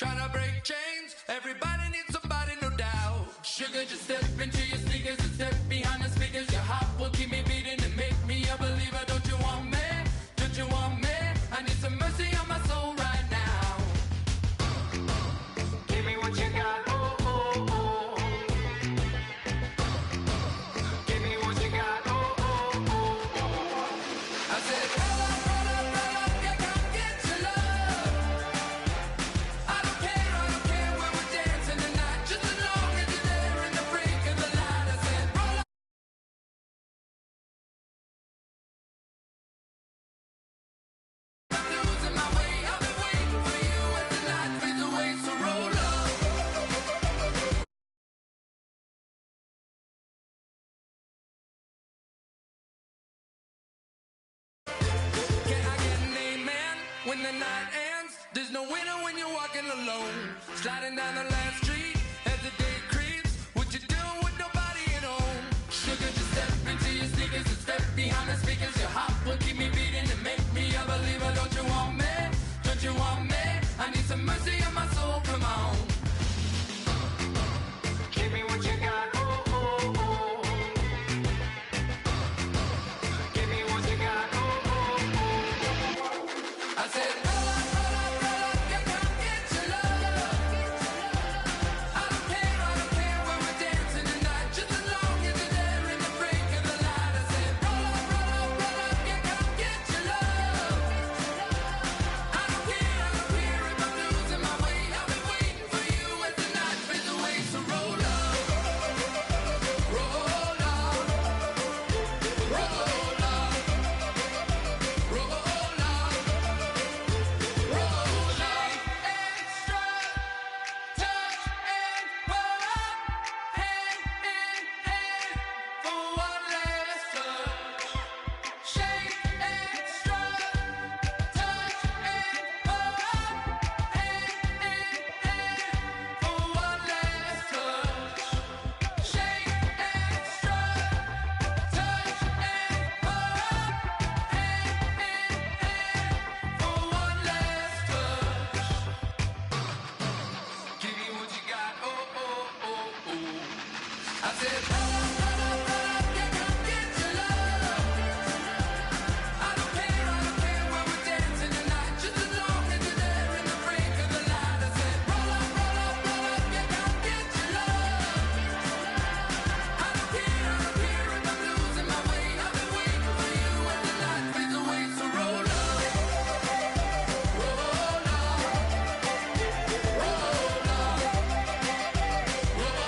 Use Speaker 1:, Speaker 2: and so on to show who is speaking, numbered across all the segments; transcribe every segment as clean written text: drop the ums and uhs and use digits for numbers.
Speaker 1: trying to break chains. Everybody needs somebody, no doubt. Sugar, just step into your sneakers and step behind the speakers. Your heart will keep me beating and make me a believer. Don't you want me? Don't you want me? I need some mercy on my soul right now. Give me what you got, oh, oh, oh. Give me what you got, oh, oh, oh, oh. I said, roll up, yeah, come get your love. I don't care when we're dancing tonight. Just as long as you're there in the break of the light. I said, roll up. I'm losing my way. I've been waiting for you as the night fades away. So roll up. Can I get an amen when the night ends? There's no winner when you're walking alone. Sliding down the last street as the day creeps. What you doing with nobody at home? Sugar, just step into your sneakers and step behind the speakers. Your heart will keep me beating and make me a believer. Don't you want me? Don't you want me? I need some mercy on my soul, come on. Give me what you got, oh, oh, oh. Give me what you got, oh, oh, oh. I said, roll up, yeah, come get your love. I don't care when we're dancing tonight. Just as long as you're there in the break of the light. I said, roll up, yeah, come get your love. I don't care if I'm losing my way. I've been waiting for you as the night fades away. So roll up, roll up, roll up, roll up. Roll up, extra, touch and pull up, hand in hand for one last touch. Shake extra, touch and pull up, hand in hand for one last touch. Shake extra, touch and pull up, hand in hand for one last touch. Give me what you got, oh, oh, oh, oh. I said, roll up, yeah, come get your love. I don't care when we're dancing tonight. Just as long as you're there in the break of the light. I said, roll up, yeah, come get your love. I don't care if I'm losing my way. I've been waiting for you as the night fades away. So roll up, roll up, roll up, roll up, roll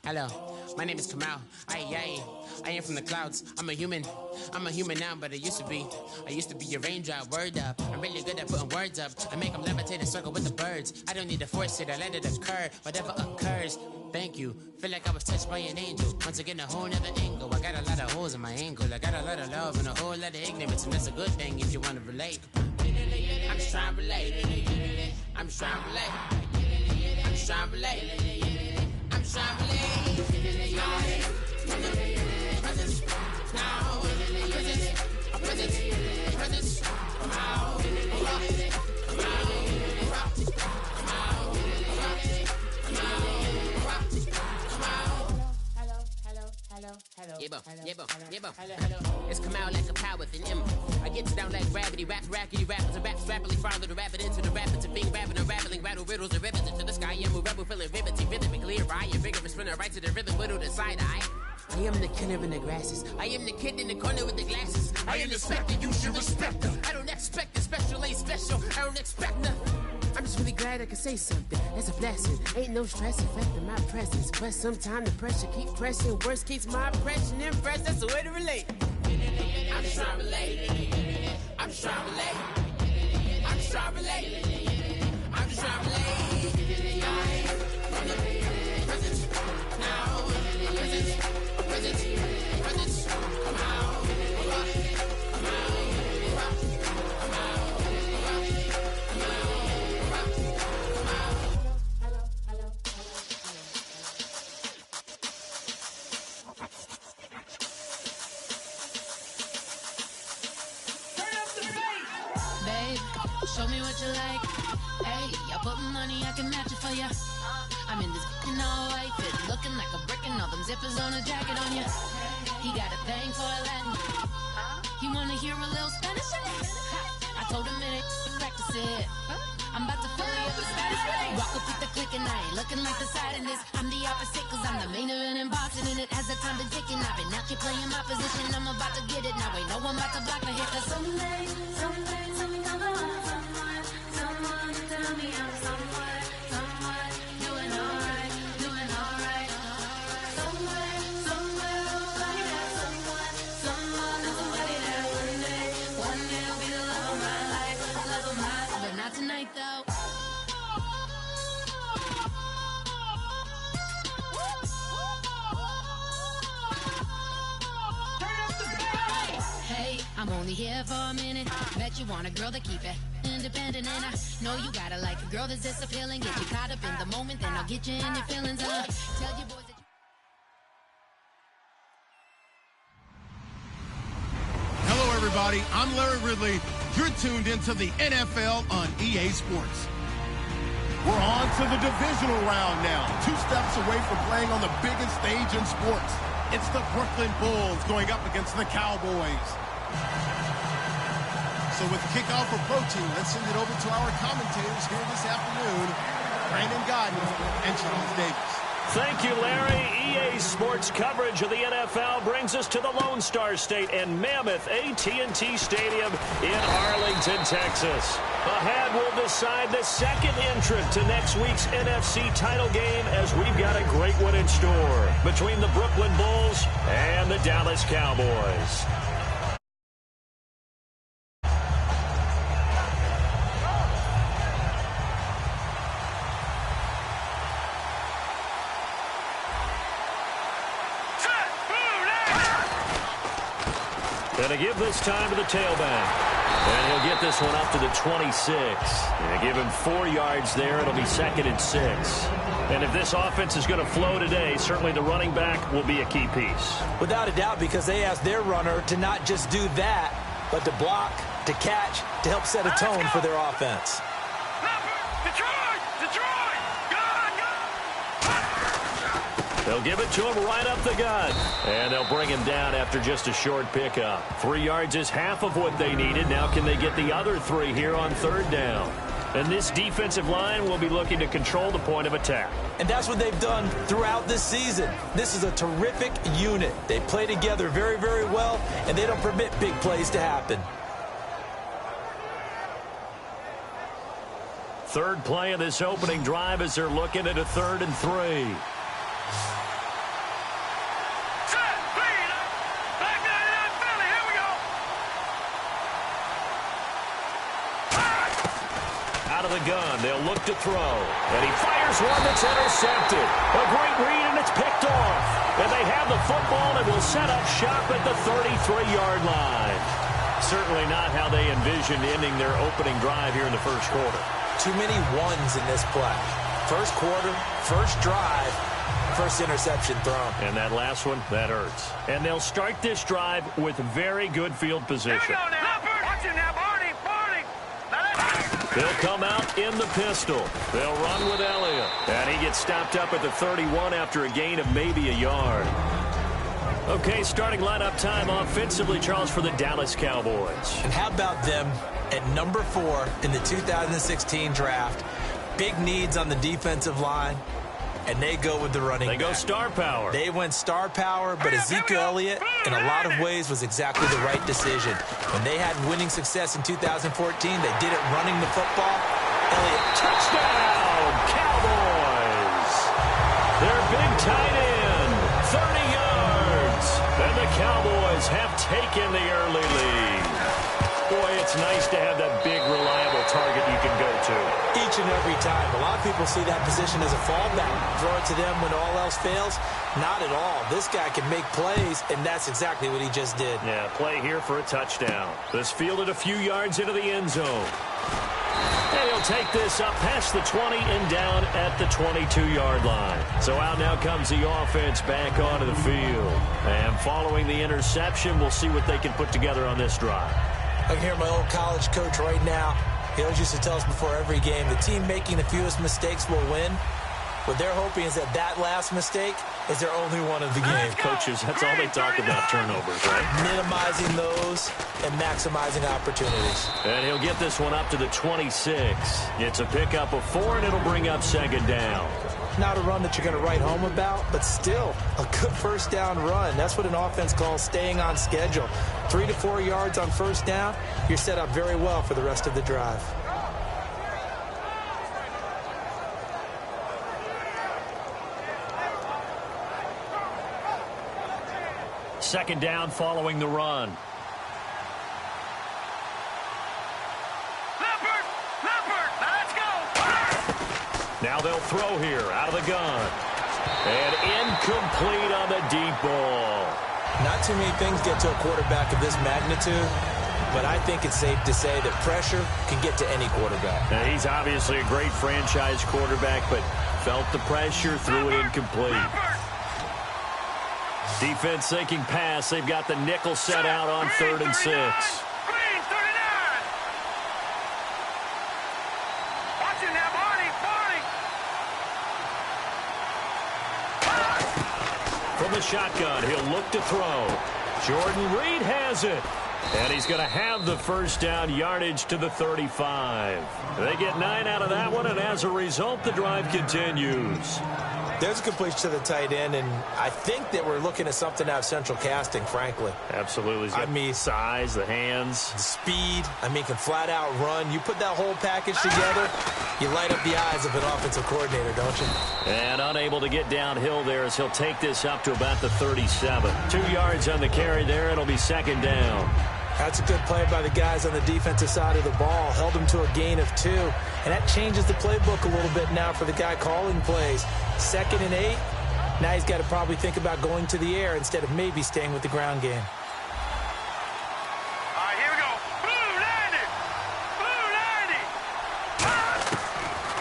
Speaker 2: Hello, my name is Kamal. I am from the clouds. I'm a human now, but I used to be a raindrop. Word up, I'm really good at putting words up. I make them levitate and circle with the birds. I don't need to force it, I let it occur. Whatever occurs, thank you. Feel like I was touched by an angel. Once again, a whole nother angle. I got a lot of holes in my angle. I got a lot of love and a whole lot of ignorance, and that's a good thing if you want to relate. I'm just trying to relate. I'm just trying to relate. I'm just trying to relate. I'm just trying to relate. Presence, now, presence, come out, come out, come It's come out like a power within him. I get down like gravity, raps, rackety, rappers, and raps rapidly follow the rapid into the rapid to being rapping and rattling, rattle riddles and rivets into the sky. I'm a rebel, feeling riveting, rhythmically right, and vigorous, spinning right to the rhythm, widow the side eye. I am the killer in the grasses. I am the kid in the corner with the glasses. I am the specter, you should respect them. I don't expect the special, ain't special. I don't expect nothing. I'm just really glad I can say something. That's a blessing. Ain't no stress affecting my presence. But sometimes the pressure keep pressing. Worst keeps my impression impressed. That's the way to relate. I'm just trying to relate. I'm just trying to relate. I'm just trying to relate. I'm just trying to relate. From the present, now, present, come out, come out. like. Show me what you like. Hey, I put money, I can match it for ya. I'm in this f***ing all white fit, looking like a brick and all them zippers on a jacket on ya. He got a thing for a Latin. He wanna hear a little Spanish? I told him it ain't practice it. I'm about to fill you up with Spanish. Walk up with the click and I ain't looking like the side in this. I'm the opposite cause I'm the main event in boxing and it has the time been ticking. I've been out here playing my position. I'm about to get it now. Ain't no one about to block my hit cause someday I'm gonna someone tell me I'm someone doing alright. Somewhere, somebody that someone is somebody that one day will be the love of my life, but not tonight though. Hey, I'm only here for a minute. Bet you want a girl to keep it independent, and I know you gotta like a girl that's this appealing. Get you caught up in the moment, then I'll get you in your feelings. Tell your boys that
Speaker 3: Hello, everybody. I'm Larry Ridley. You're tuned into the NFL on EA Sports. We're on to the divisional round now. 2 steps away from playing on the biggest stage in sports. It's the Brooklyn Bulls going up against the Cowboys. So with kickoff approaching, let's send it over to our commentators here this afternoon, Brandon Godden and Charles Davis.
Speaker 4: Thank you, Larry. EA Sports coverage of the NFL brings us to the Lone Star State and Mammoth AT&T Stadium in Arlington, Texas. Ahead, we'll decide the second entrant to next week's NFC title game as we've got a great one in store between the Brooklyn Bulls and the Dallas Cowboys. Going to give this time to the tailback. And he'll get this one up to the 26. And give him 4 yards there. It'll be 2nd and 6. And if this offense is going to flow today, certainly the running back will be a key piece.
Speaker 5: Without a doubt, because they asked their runner to not just do that, but to block, to catch, to help set a tone for their offense.
Speaker 4: They'll give it to him right up the gut. And they'll bring him down after just a short pickup. 3 yards is half of what they needed. Now can they get the other 3 here on 3rd down? And this defensive line will be looking to control the point of attack.
Speaker 5: And that's what they've done throughout this season. This is a terrific unit. They play together very, very well, and they don't permit big plays to happen.
Speaker 4: 3rd play of this opening drive as they're looking at a 3rd and 3. Out of the gun, they'll look to throw. And he fires one that's intercepted. A great read, and it's picked off. And they have the football and will set up shop at the 33-yard line. Certainly not how they envisioned ending their opening drive here in the first quarter.
Speaker 5: Too many ones in this play. First quarter, first drive, first interception thrown.
Speaker 4: And that last one, that hurts. And they'll start this drive with very good field position. They'll come out in the pistol. They'll run with Elliott. And he gets stopped up at the 31 after a gain of maybe a yard. Okay, starting lineup time offensively, Charles, for the Dallas Cowboys.
Speaker 5: And how about them at number 4 in the 2016 draft? Big needs on the defensive line, and they go with the running back.
Speaker 4: They go star power.
Speaker 5: They went star power, but Ezekiel Elliott, in a lot of ways, was exactly the right decision. When they had winning success in 2014, they did it running the football. Elliott,
Speaker 4: touchdown, Cowboys. Their big tight end, 30 yards. And the Cowboys have taken the early lead. Boy, it's nice to have that big, reliable target you can go to.
Speaker 5: Each and every time. A lot of people see that position as a fallback. Throw it to them when all else fails. Not at all. This guy can make plays, and that's exactly what he just did.
Speaker 4: Yeah, play here for a touchdown. This fielded a few yards into the end zone. And he'll take this up past the 20 and down at the 22-yard line. So out now comes the offense back onto the field. And following the interception, we'll see what they can put together on this drive.
Speaker 5: I can hear my old college coach right now He always used to tell us before every game, the team making the fewest mistakes will win. What they're hoping is that that last mistake is their only one of the game.
Speaker 4: Coaches, that's all they talk about, turnovers, right?
Speaker 5: Minimizing those and maximizing opportunities.
Speaker 4: And he'll get this one up to the 26. It's a pickup of 4, and it'll bring up second down.
Speaker 5: Not a run that you're going to write home about, but still a good first down run. That's what an offense calls staying on schedule. 3 to 4 yards on first down, you're set up very well for the rest of the drive.
Speaker 4: Second down following the run. Now they'll throw here out of the gun. And incomplete on the deep ball.
Speaker 5: Not too many things get to a quarterback of this magnitude, but I think it's safe to say that pressure can get to any quarterback.
Speaker 4: Now, he's obviously a great franchise quarterback, but felt the pressure, threw it incomplete. Defense thinking pass. They've got the nickel set out on 3rd and 6. From the shotgun, he'll look to throw. Jordan Reed has it. And he's going to have the first down, yardage to the 35. They get 9 out of that one, and as a result, the drive continues.
Speaker 5: There's a completion to the tight end, and I think that we're looking at something out of central casting, frankly.
Speaker 4: Absolutely.
Speaker 5: I mean,
Speaker 4: size, the hands.
Speaker 5: the speed, can flat out run. You put that whole package together, you light up the eyes of an offensive coordinator, don't you?
Speaker 4: And unable to get downhill there as he'll take this up to about the 37. 2 yards on the carry there. It'll be second down.
Speaker 5: That's a good play by the guys on the defensive side of the ball. Held them to a gain of 2. And that changes the playbook a little bit now for the guy calling plays. 2nd and 8. Now he's got to probably think about going to the air instead of maybe staying with the ground game.
Speaker 6: All right, here we go. Blue 90. Blue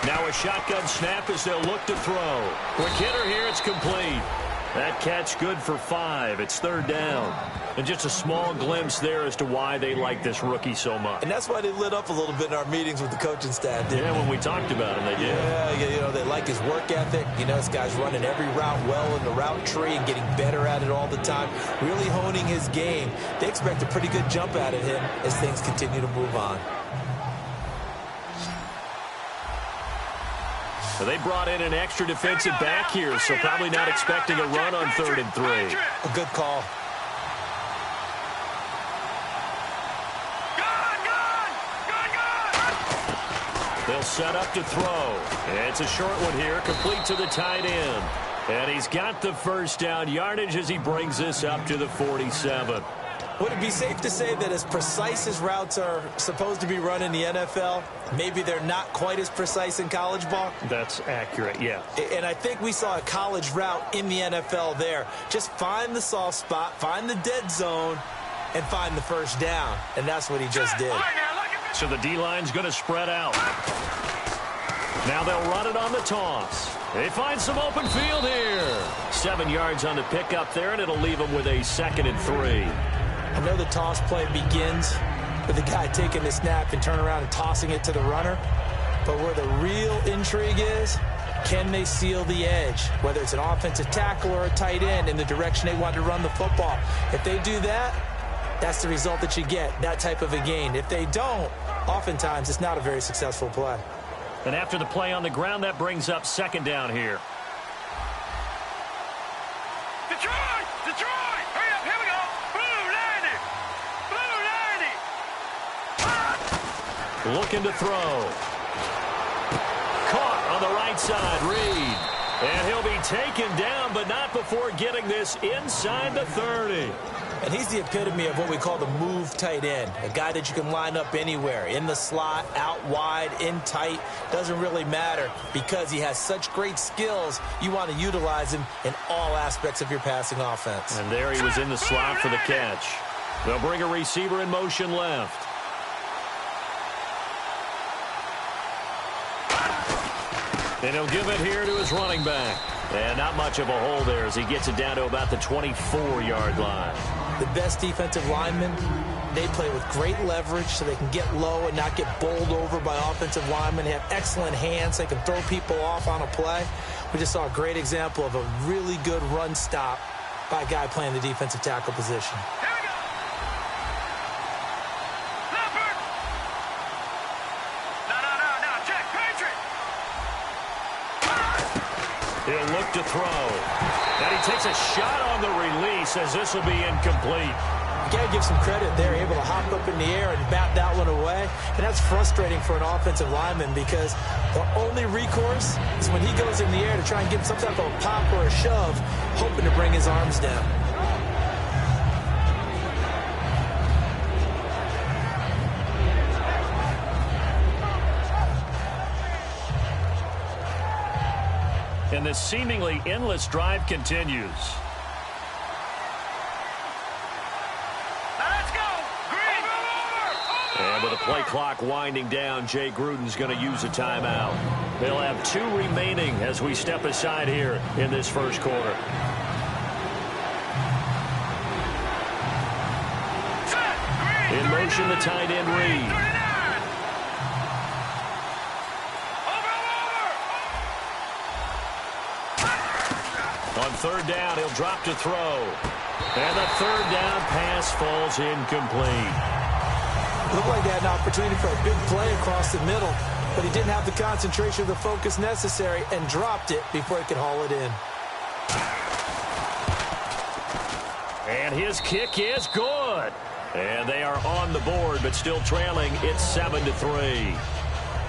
Speaker 6: 90.
Speaker 4: Now a shotgun snap as they'll look to throw. Quick hitter here. It's complete. That catch good for 5. It's 3rd down. And just a small glimpse there as to why they like this rookie so much.
Speaker 5: And that's why they lit up a little bit in our meetings with the coaching staff, didn't they?
Speaker 4: When we talked about him, they did.
Speaker 5: Yeah, they like his work ethic. This guy's running every route well in the route tree and getting better at it all the time, really honing his game. They expect a pretty good jump out of him as things continue to move on.
Speaker 4: So they brought in an extra defensive back here, so probably not expecting a run on 3rd and 3.
Speaker 5: A good call.
Speaker 4: They'll set up to throw. It's a short one here, complete to the tight end. And he's got the first down yardage as he brings this up to the 47.
Speaker 5: Would it be safe to say that as precise as routes are supposed to be run in the NFL, maybe they're not quite as precise in college ball?
Speaker 4: That's accurate, yeah.
Speaker 5: And I think we saw a college route in the NFL there. Just find the soft spot, find the dead zone, and find the first down. And that's what he just did.
Speaker 4: So the D-line's going to spread out. Now they'll run it on the toss. They find some open field here. 7 yards on the pickup there, and it'll leave them with a 2nd and 3.
Speaker 5: I know the toss play begins with the guy taking the snap and turn around and tossing it to the runner. But where the real intrigue is, can they seal the edge? Whether it's an offensive tackle or a tight end in the direction they want to run the football. If they do that, that's the result that you get, that type of a gain. If they don't, oftentimes it's not a very successful play.
Speaker 4: And after the play on the ground, that brings up 2nd down here.
Speaker 6: Detroit! Detroit! Hurry up, here we go! Blue 90! Blue 90!
Speaker 4: Looking to throw. Caught on the right side, Reed. And he'll be taken down, but not before getting this inside the 30.
Speaker 5: And he's the epitome of what we call the move tight end. A guy that you can line up anywhere, in the slot, out wide, in tight. Doesn't really matter because he has such great skills. You want to utilize him in all aspects of your passing offense.
Speaker 4: And there he was in the slot for the catch. They'll bring a receiver in motion left. And he'll give it here to his running back. And not much of a hole there as he gets it down to about the 24-yard line.
Speaker 5: The best defensive lineman They play with great leverage so they can get low and not get bowled over by offensive linemen. They have excellent hands. They can throw people off on a play. We just saw a great example of a really good run stop by a guy playing the defensive tackle position.
Speaker 6: Here we go. Leopard. No. Check. Patriot.
Speaker 4: He'll look to throw. And he takes a shot on the release as this will be incomplete.
Speaker 5: You got to give some credit there, able to hop up in the air and bat that one away. And that's frustrating for an offensive lineman because the only recourse is when he goes in the air to try and get some type of a pop or a shove, hoping to bring his arms down.
Speaker 4: And this seemingly endless drive continues. And with the play clock winding down, Jay Gruden's going to use a timeout. They'll have 2 remaining as we step aside here in this first quarter. In motion, the tight end Reed. On third down, he'll drop to throw. And the third down pass falls incomplete.
Speaker 5: Looked like they had an opportunity for a big play across the middle, but he didn't have the concentration or the focus necessary and dropped it before he could haul it in.
Speaker 4: And his kick is good. And they are on the board, but still trailing. It's 7-3.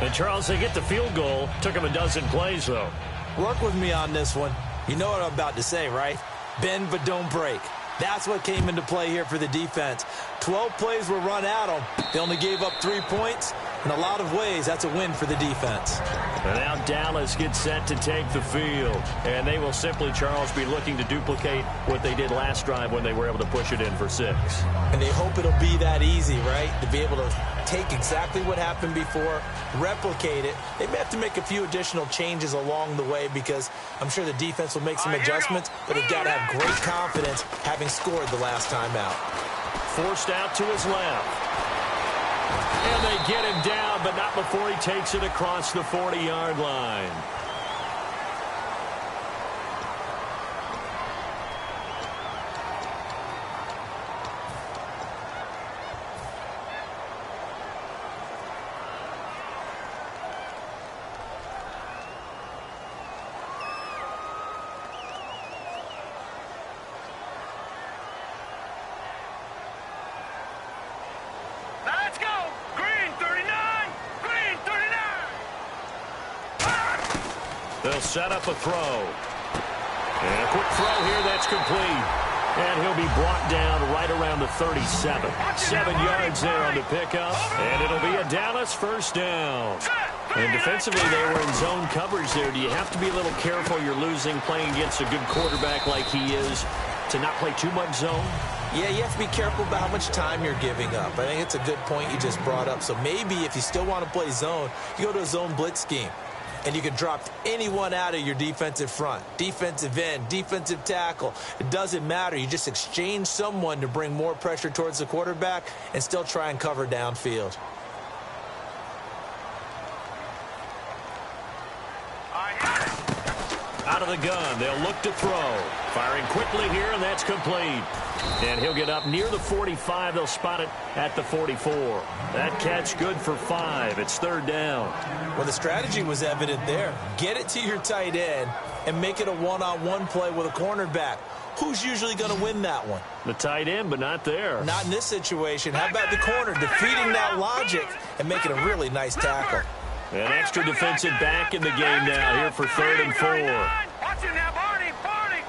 Speaker 4: And, Charles, they get the field goal. Took him a dozen plays, though.
Speaker 5: Work with me on this one. You know what I'm about to say, right? Bend but don't break. That's what came into play here for the defense. 12 plays were run at them. They only gave up 3 points. In a lot of ways, that's a win for the defense.
Speaker 4: And now Dallas gets set to take the field. And they will simply, Charles, be looking to duplicate what they did last drive when they were able to push it in for 6.
Speaker 5: And they hope it'll be that easy, right? To be able to take exactly what happened before, replicate it. They may have to make a few additional changes along the way because I'm sure the defense will make some adjustments, but they've got to have great confidence having scored the last time out.
Speaker 4: Forced out to his left. And they get him down, but not before he takes it across the 40-yard line.
Speaker 6: Let's go. Green 39. Green 39.
Speaker 4: They'll set up a throw. And a quick throw here, that's complete. And he'll be brought down right around the 37. 7 yards there on the pickup. And it'll be a Dallas first down. And defensively, they were in zone coverage there. Do you have to be a little careful? You're losing, playing against a good quarterback like he is, to not play too much zone?
Speaker 5: Yeah, you have to be careful about how much time you're giving up. I think it's a good point you just brought up. So maybe if you still want to play zone, you go to a zone blitz scheme. And you can drop anyone out of your defensive front. Defensive end, defensive tackle. It doesn't matter. You just exchange someone to bring more pressure towards the quarterback and still try and cover downfield.
Speaker 4: Out of the gun, they'll look to throw. Firing quickly here, and that's complete. And he'll get up near the 45. They'll spot it at the 44. That catch good for 5. It's third down.
Speaker 5: Well, the strategy was evident there. Get it to your tight end and make it a one-on-one play with a cornerback. Who's usually going to win that one?
Speaker 4: The tight end, but not there.
Speaker 5: Not in this situation. How about the corner defeating that logic and making a really nice tackle?
Speaker 4: An extra defensive back in the game now here for 3rd and 4.
Speaker 6: Watch it now, Barney. Barney.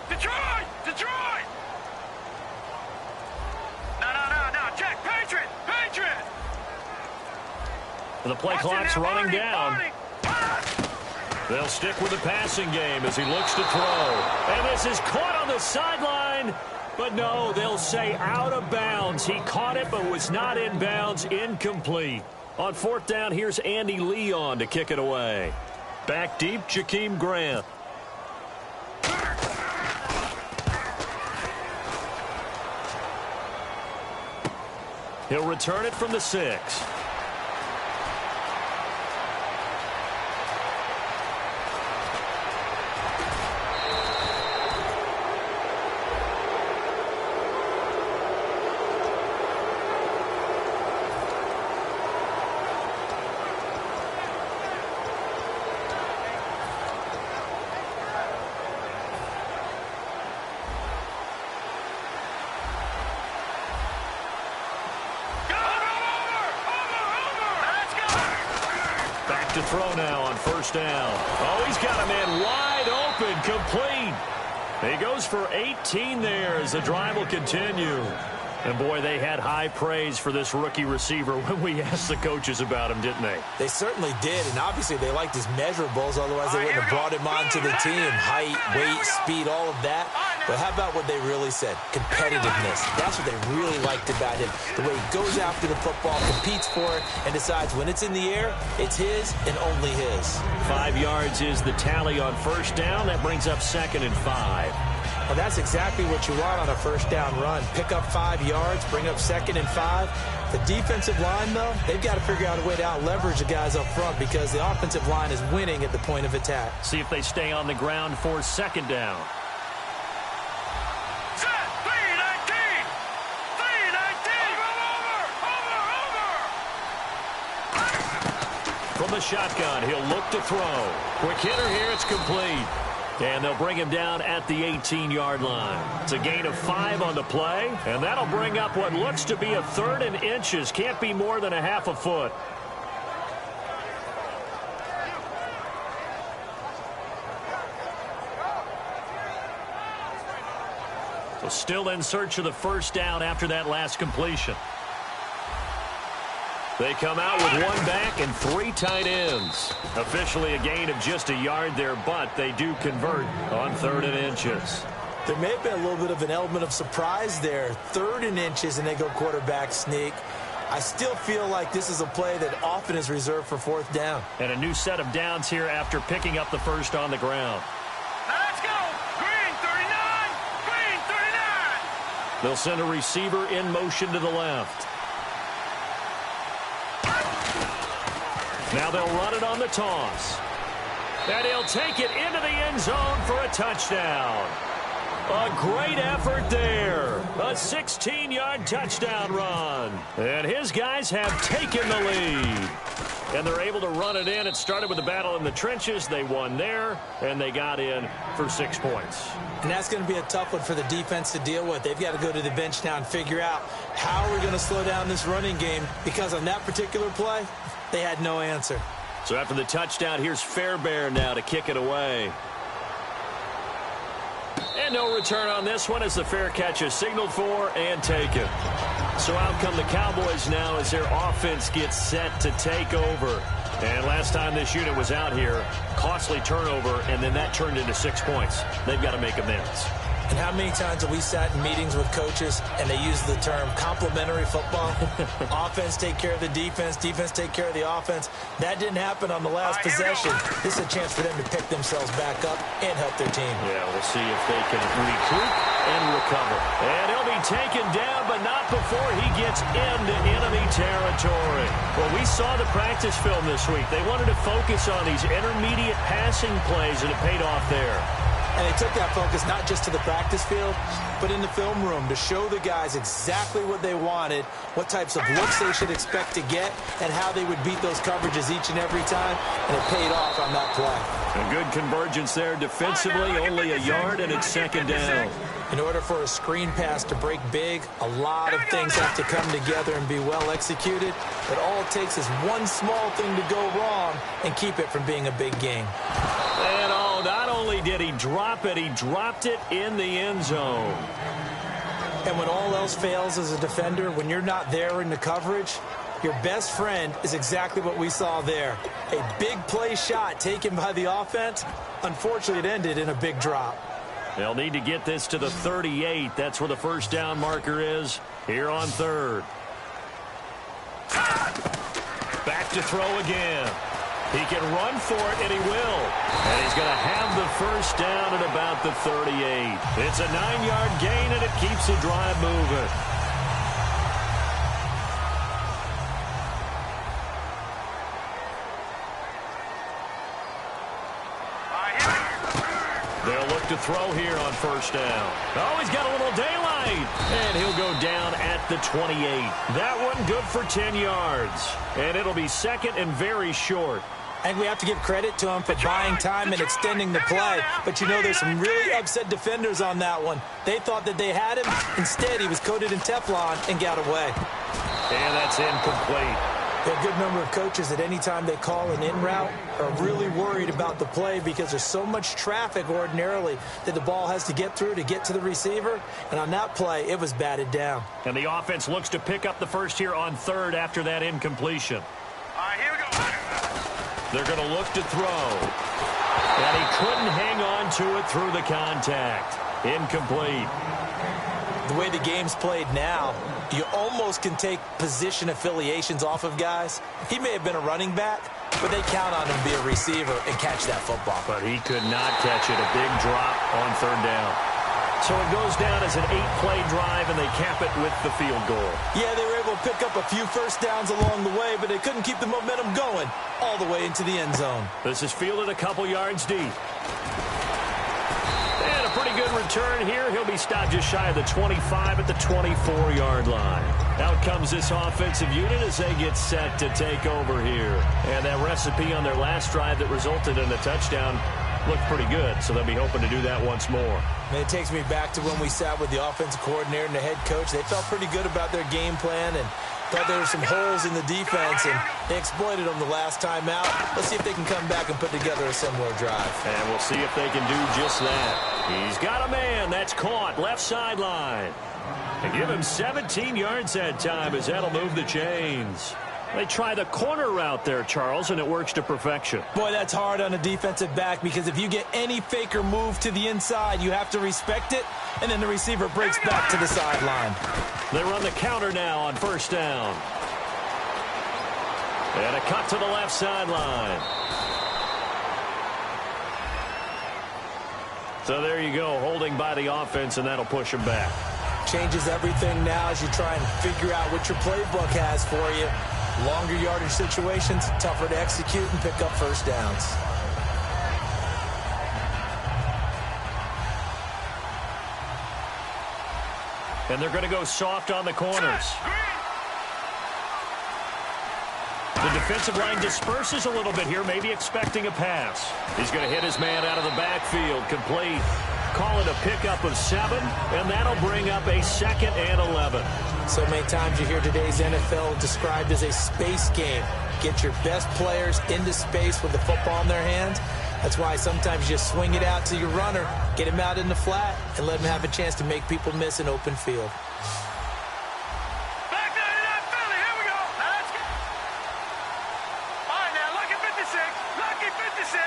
Speaker 6: Detroit. Detroit. No. Check. Patriot. Patriot.
Speaker 4: The play clock's running down. They'll stick with the passing game as he looks to throw. And this is caught on the sideline. But no, they'll say out of bounds. He caught it but was not in bounds. Incomplete. On 4th down, here's Andy Leon to kick it away. Back deep, Jakeem Grant. He'll return it from the 6. To throw now on first down. Oh, he's got a man wide open, complete. He goes for 18 there as the drive will continue. And, boy, they had high praise for this rookie receiver when we asked the coaches about him, didn't they?
Speaker 5: They certainly did, and obviously they liked his measurables. Otherwise, they wouldn't have brought him onto the team. Height, weight, speed, all of that. But how about what they really said? Competitiveness. That's what they really liked about him. The way he goes after the football, competes for it, and decides when it's in the air, it's his and only his.
Speaker 4: 5 yards is the tally on first down. That brings up 2nd and 5.
Speaker 5: Well, that's exactly what you want on a first down run. Pick up 5 yards, bring up 2nd and 5. The defensive line, though, they've got to figure out a way to out-leverage the guys up front because the offensive line is winning at the point of attack.
Speaker 4: See if they stay on the ground for 2nd down. From the shotgun, he'll look to throw. Quick hitter here, it's complete. And they'll bring him down at the 18-yard line. It's a gain of 5 on the play, and that'll bring up what looks to be a 3rd and inches. Can't be more than a half a foot. So still in search of the first down after that last completion. They come out with 1 back and 3 tight ends. Officially a gain of just a yard there, but they do convert on 3rd and inches.
Speaker 5: There may have been a little bit of an element of surprise there. 3rd and inches, and they go quarterback sneak. I still feel like this is a play that often is reserved for 4th down.
Speaker 4: And a new set of downs here after picking up the first on the ground.
Speaker 6: Let's go! Green 39! Green 39!
Speaker 4: They'll send a receiver in motion to the left. Now they'll run it on the toss. And he'll take it into the end zone for a touchdown. A great effort there. A 16-yard touchdown run. And his guys have taken the lead. And they're able to run it in. It started with a battle in the trenches. They won there, and they got in for 6 points.
Speaker 5: And that's going to be a tough one for the defense to deal with. They've got to go to the bench now and figure out how we're going to slow down this running game, because on that particular play, they had no answer.
Speaker 4: So after the touchdown, here's Fairbairn now to kick it away. And no return on this one as the fair catch is signaled for and taken. So out come the Cowboys now as their offense gets set to take over. And last time this unit was out here, costly turnover, and then that turned into 6 points. They've got to make amends.
Speaker 5: And how many times have we sat in meetings with coaches and they use the term complementary football? Offense take care of the defense, defense take care of the offense. That didn't happen on the last possession. This is a chance for them to pick themselves back up and help their team.
Speaker 4: Yeah, we'll see if they can recruit and recover. And he'll be taken down, but not before he gets into enemy territory. Well, we saw the practice film this week. They wanted to focus on these intermediate passing plays, and it paid off there.
Speaker 5: And they took that focus not just to the practice field, but in the film room to show the guys exactly what they wanted, what types of looks they should expect to get, and how they would beat those coverages each and every time. And it paid off on that play.
Speaker 4: A good convergence there defensively, only a yard, and it's 2nd down.
Speaker 5: In order for a screen pass to break big, a lot of things have to come together and be well executed. But all it takes is one small thing to go wrong and keep it from being a big game.
Speaker 4: And not only did he drop it, he dropped it in the end zone.
Speaker 5: And when all else fails as a defender, when you're not there in the coverage, your best friend is exactly what we saw there. A big play shot taken by the offense. Unfortunately, it ended in a big drop.
Speaker 4: They'll need to get this to the 38. That's where the first down marker is here on 3rd. Back to throw again. He can run for it, and he will. And he's going to have the first down at about the 38. It's a 9-yard gain, and it keeps the drive moving. They'll look to throw here on first down. Oh, he's got a little daylight. And he'll go down at the 28. That one good for 10 yards. And it'll be second and very short.
Speaker 5: I think we have to give credit to him for buying time and extending the play. But, you know, there's some really upset defenders on that one. They thought that they had him. Instead, he was coated in Teflon and got away.
Speaker 4: And that's incomplete.
Speaker 5: There are a good number of coaches that any time they call an in route are really worried about the play because there's so much traffic ordinarily that the ball has to get through to get to the receiver. And on that play, it was batted down.
Speaker 4: And the offense looks to pick up the first here on third after that incompletion.
Speaker 6: All right, here we go.
Speaker 4: They're going to look to throw. And he couldn't hang on to it through the contact. Incomplete.
Speaker 5: The way the game's played now, you almost can take position affiliations off of guys. He may have been a running back, but they count on him to be a receiver and catch that football.
Speaker 4: But he could not catch it. A big drop on third down. So it goes down as an 8-play drive, and they cap it with the field goal.
Speaker 5: Yeah, they were able to pick up a few first downs along the way, but they couldn't keep the momentum going all the way into the end zone.
Speaker 4: This is fielded a couple yards deep. And a pretty good return here. He'll be stopped just shy of the 25 at the 24-yard line. Out comes this offensive unit as they get set to take over here. And that recipe on their last drive that resulted in a touchdown looked pretty good, so they'll be hoping to do that once more.
Speaker 5: And it takes me back to when we sat with the offensive coordinator and the head coach. They felt pretty good about their game plan and thought there were some holes in the defense, and they exploited them the last time out. Let's see if they can come back and put together a similar drive.
Speaker 4: And we'll see if they can do just that. He's got a man. That's caught. Left sideline. They give him 17 yards that time as that'll move the chains. They try the corner route there, Charles, and it works to perfection.
Speaker 5: Boy, that's hard on a defensive back because if you get any faker move to the inside, you have to respect it, and then the receiver breaks back to the sideline.
Speaker 4: They run the counter now on first down. And a cut to the left sideline. So there you go, holding by the offense, and that'll push him back.
Speaker 5: Changes everything now as you try and figure out what your playbook has for you. Longer yardage situations, tougher to execute and pick up first downs.
Speaker 4: And they're going to go soft on the corners. The defensive line disperses a little bit here, maybe expecting a pass. He's going to hit his man out of the backfield, complete. Call it a pickup of 7, and that'll bring up a 2nd and 11.
Speaker 5: So many times you hear today's NFL described as a space game. Get your best players into space with the football in their hands. That's why sometimes you just swing it out to your runner, get him out in the flat, and let him have a chance to make people miss an open field.
Speaker 6: Back down to that Philly. Here we go. Now let's get. All right, now lucky 56. Lucky 56.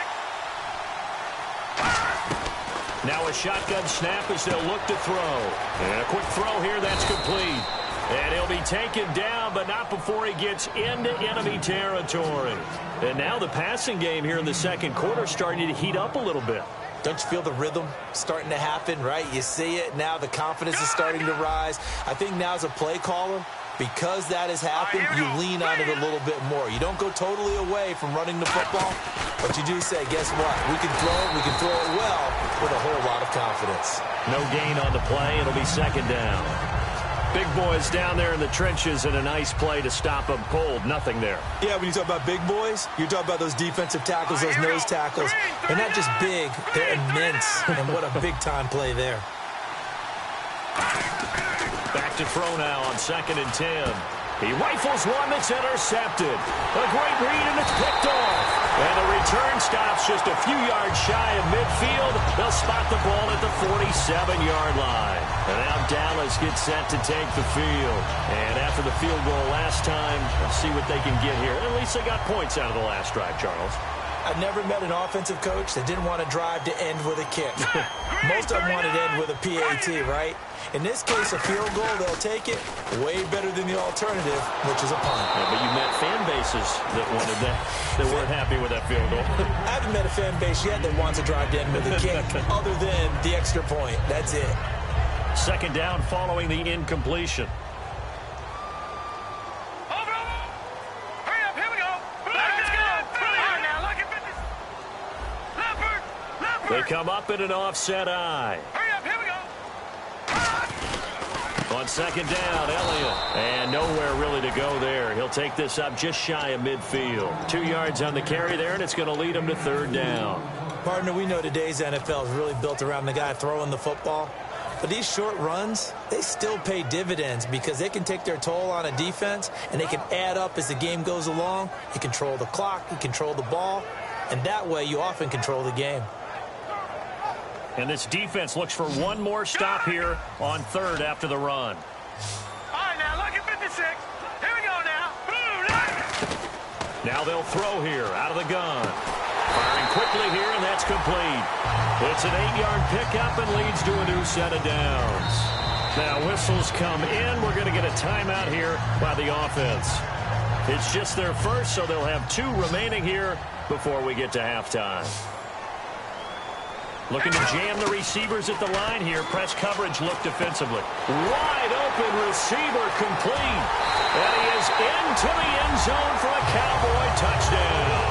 Speaker 4: Now a shotgun snap as they'll look to throw. And a quick throw here, that's complete. And he'll be taken down, but not before he gets into enemy territory. And now the passing game here in the second quarter starting to heat up a little bit.
Speaker 5: Don't you feel the rhythm starting to happen, right? You see it. Now the confidence is starting to rise. I think now as a play caller, because that has happened, you lean on it a little bit more. You don't go totally away from running the football, but you do say, guess what? We can throw it. We can throw it well with a whole lot of confidence.
Speaker 4: No gain on the play. It'll be second down. Big boys down there in the trenches and a nice play to stop them cold. Nothing there.
Speaker 5: Yeah, when you talk about big boys, you're talking about those defensive tackles, those nose tackles. They're not just big, they're immense. And what a big-time play there.
Speaker 4: Back to throw now on 2nd and 10. He rifles one that's intercepted. A great read, and it's picked off. And the return stops just a few yards shy of midfield. They'll spot the ball at the 47-yard line. And now Dallas gets set to take the field. And after the field goal last time, let's see what they can get here. At least they got points out of the last drive, Charles.
Speaker 5: I've never met an offensive coach that didn't want to drive to end with a kick. Most of them wanted to end with a PAT, right? In this case, a field goal, they'll take it. Way better than the alternative, which is a punt.
Speaker 4: Yeah, but you met fan bases that wanted that, that weren't happy with that field goal.
Speaker 5: I haven't met a fan base yet that wants to drive to end with a kick, other than the extra point. That's it.
Speaker 4: Second down following the incompletion.
Speaker 6: Hurry up, here we go. Let's go. All right, now lucky 56. Left.
Speaker 4: They come up in an offset eye.
Speaker 6: Hurry up, here we go.
Speaker 4: On second down, Elliott. And nowhere really to go there. He'll take this up just shy of midfield. 2 yards on the carry there, and it's going to lead him to third down.
Speaker 5: Partner, we know today's NFL is really built around the guy throwing the football. But these short runs, they still pay dividends because they can take their toll on a defense, and they can add up as the game goes along. You control the clock, you control the ball, and that way you often control the game.
Speaker 4: And this defense looks for one more stop here on third after the run.
Speaker 6: All right, now, look at 56. Here we go now. Boom,
Speaker 4: Now they'll throw here out of the gun. Firing quickly here, and that's complete. It's an 8-yard pickup and leads to a new set of downs. Now whistles come in. We're going to get a timeout here by the offense. It's just their first, so they'll have 2 remaining here before we get to halftime. Looking to jam the receivers at the line here. Press coverage look defensively. Wide open receiver complete. And he is into the end zone for a Cowboy touchdown.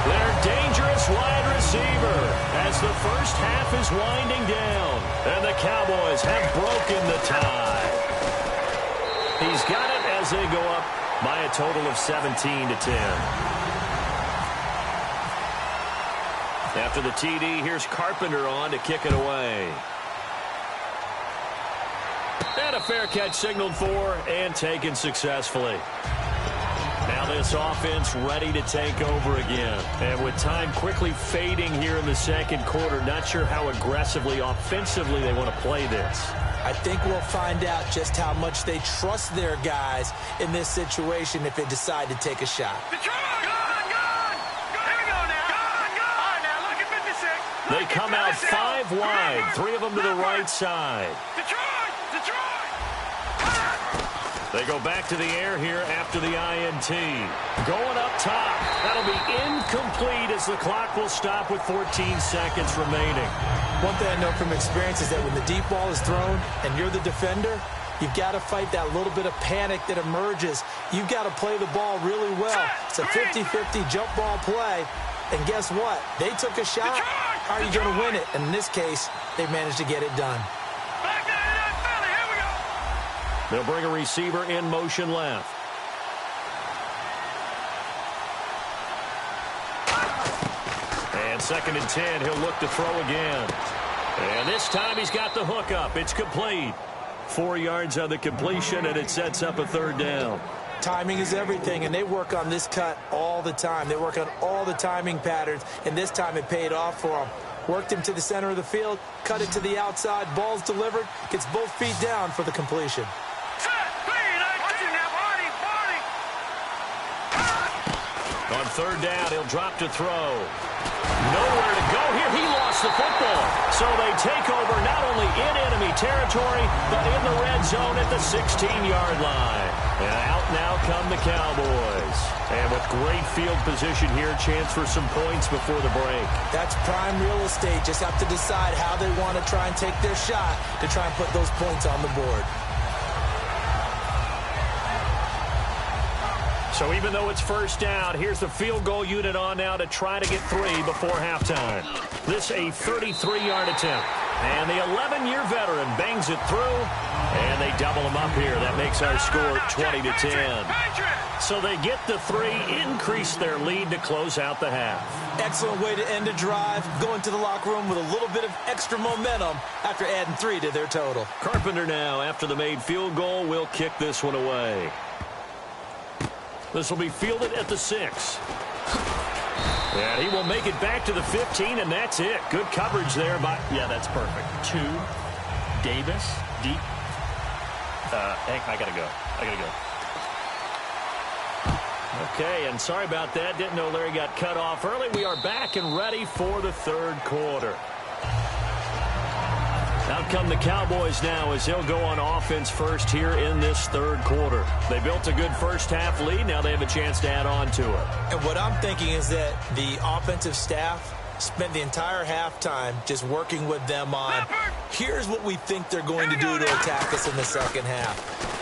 Speaker 4: Their dangerous wide receiver as the first half is winding down. And the Cowboys have broken the tie. He's got it as they go up by a total of 17-10. After the TD, here's Carpenter on to kick it away. And a fair catch signaled for and taken successfully. Now this offense ready to take over again. And with time quickly fading here in the second quarter, not sure how aggressively, offensively they want to play this.
Speaker 5: I think we'll find out just how much they trust their guys in this situation if they decide to take a shot.
Speaker 4: They come out 5 wide, 3 of them to the right side. They go back to the air here after the INT. Going up top. That'll be incomplete as the clock will stop with 14 seconds remaining.
Speaker 5: One thing I know from experience is that when the deep ball is thrown and you're the defender, you've got to fight that little bit of panic that emerges. You've got to play the ball really well. It's a 50-50 jump ball play. And guess what? They took a shot. How are you going to win it? And in this case, they managed to get it done.
Speaker 4: They'll bring a receiver in motion left. And second and 10, he'll look to throw again. And this time he's got the hook up. It's complete. 4 yards on the completion, and it sets up a third down.
Speaker 5: Timing is everything, and they work on this cut all the time. They work on all the timing patterns, and this time it paid off for them. Worked him to the center of the field, cut it to the outside, ball's delivered, gets both feet down for the completion.
Speaker 4: On third down, he'll drop to throw. Nowhere to go here. He lost the football. So they take over not only in enemy territory, but in the red zone at the 16-yard line. And out now come the Cowboys. And with great field position here, chance for some points before the break.
Speaker 5: That's prime real estate. Just have to decide how they want to try and take their shot to try and put those points on the board.
Speaker 4: So even though it's first down, here's the field goal unit on now to try to get 3 before halftime. This a 33-yard attempt. And the 11-year veteran bangs it through, and they double him up here. That makes our score 20-10. So they get the 3, increase their lead to close out the half.
Speaker 5: Excellent way to end a drive, going to the locker room with a little bit of extra momentum after adding 3 to their total.
Speaker 4: Carpenter now, after the made field goal, will kick this one away. This will be fielded at the 6. And he will make it back to the 15, and that's it. Good coverage there by...
Speaker 7: Yeah, that's perfect. 2, Davis, deep. I got to go.
Speaker 4: Okay, and sorry about that. Didn't know Larry got cut off early. We are back and ready for the third quarter. Out come the Cowboys now as they'll go on offense first here in this third quarter. They built a good first half lead. Now they have a chance to add on to it.
Speaker 5: And what I'm thinking is that the offensive staff spent the entire halftime just working with them on, here's what we think they're going to do to attack us in the second half.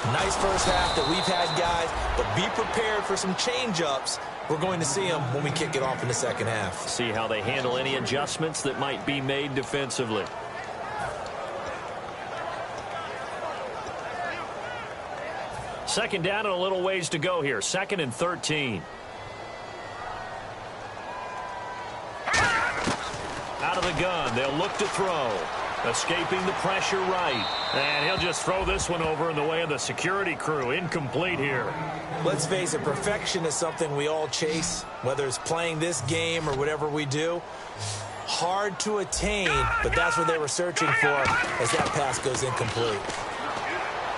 Speaker 5: Nice first half that we've had, guys, but be prepared for some change-ups. We're going to see them when we kick it off in the second half.
Speaker 4: See how they handle any adjustments that might be made defensively. Second down and a little ways to go here. 2nd and 13. Out of the gun, they'll look to throw. Escaping the pressure right. And he'll just throw this one over in the way of the security crew. Incomplete here.
Speaker 5: Let's face it, perfection is something we all chase, whether it's playing this game or whatever we do. Hard to attain, but that's what they were searching for as that pass goes incomplete.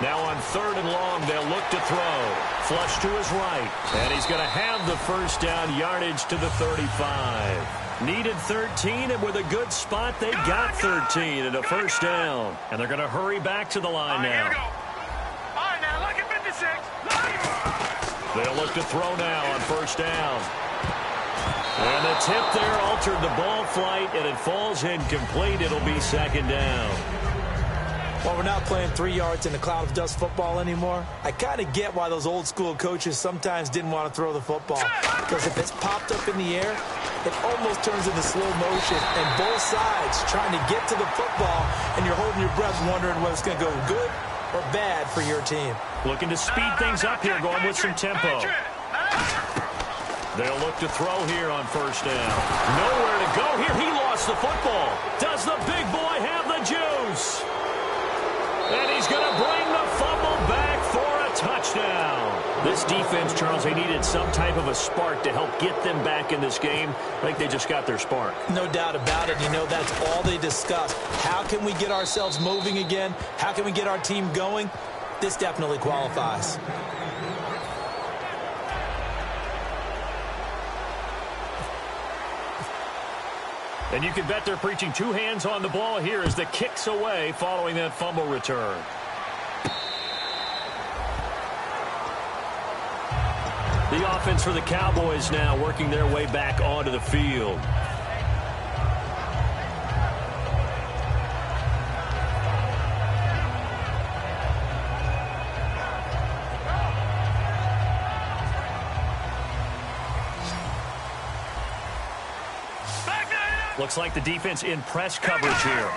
Speaker 4: Now on 3rd and long, they'll look to throw. Flush to his right. And he's going to have the first down, yardage to the 35. Needed 13, and with a good spot, they got 13 and a first down. And they're going to hurry back to the line now.
Speaker 6: All right, now, look at 56.
Speaker 4: They'll look to throw now on first down. And the tip there altered the ball flight, and it falls incomplete. It'll be 2nd down.
Speaker 5: While we're not playing 3 yards in a cloud of dust football anymore, I kind of get why those old school coaches sometimes didn't want to throw the football. Because if it's popped up in the air, it almost turns into slow motion, and both sides trying to get to the football, and you're holding your breath wondering whether it's going to go good or bad for your team.
Speaker 4: Looking to speed things up here, going with some tempo. They'll look to throw here on first down. Nowhere to go here. He lost the football. Does the big boy have the juice? And he's going to bring the fumble back for a touchdown. This defense, Charles, they needed some type of a spark to help get them back in this game. I think they just got their spark.
Speaker 5: No doubt about it. You know, that's all they discussed. How can we get ourselves moving again? How can we get our team going? This definitely qualifies.
Speaker 4: And you can bet they're preaching 2 hands on the ball here as the kick's away following that fumble return. The offense for the Cowboys now working their way back onto the field. Looks like the defense in press coverage here.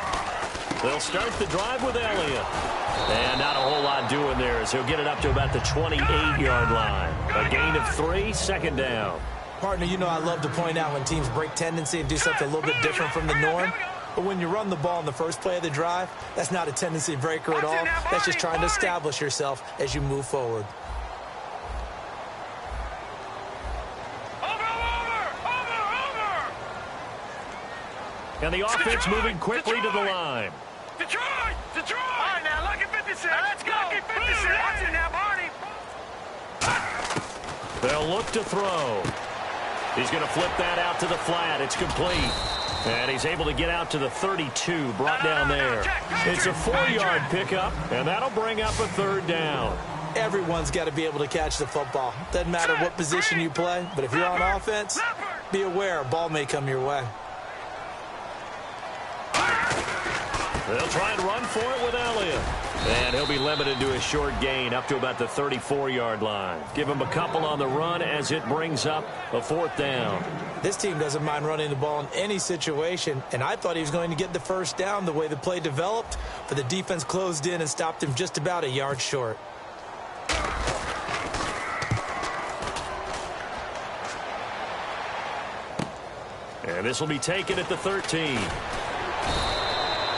Speaker 4: They'll start the drive with Elliott. And not a whole lot doing there as he'll get it up to about the 28-yard line. A gain of 3, 2nd down.
Speaker 5: Partner, you know I love to point out when teams break tendency and do something a little bit different from the norm. But when you run the ball in the first play of the drive, that's not a tendency breaker at all. That's just trying to establish yourself as you move forward.
Speaker 4: And the offense moving quickly to the line.
Speaker 6: Detroit! Detroit! All right, now, look at 56. Let's go. Look at 56. Watch it now, Barney.
Speaker 4: They'll look to throw. He's going to flip that out to the flat. It's complete. And he's able to get out to the 32, brought down there. It's a 4-yard pickup, and that'll bring up a 3rd down.
Speaker 5: Everyone's got to be able to catch the football. Doesn't matter what position you play, but if you're on offense, be aware a ball may come your way.
Speaker 4: They'll try and run for it with Elliott. And he'll be limited to a short gain up to about the 34-yard line. Give him a couple on the run as it brings up a 4th down.
Speaker 5: This team doesn't mind running the ball in any situation, and I thought he was going to get the first down the way the play developed, but the defense closed in and stopped him just about a yard short.
Speaker 4: And this will be taken at the 13.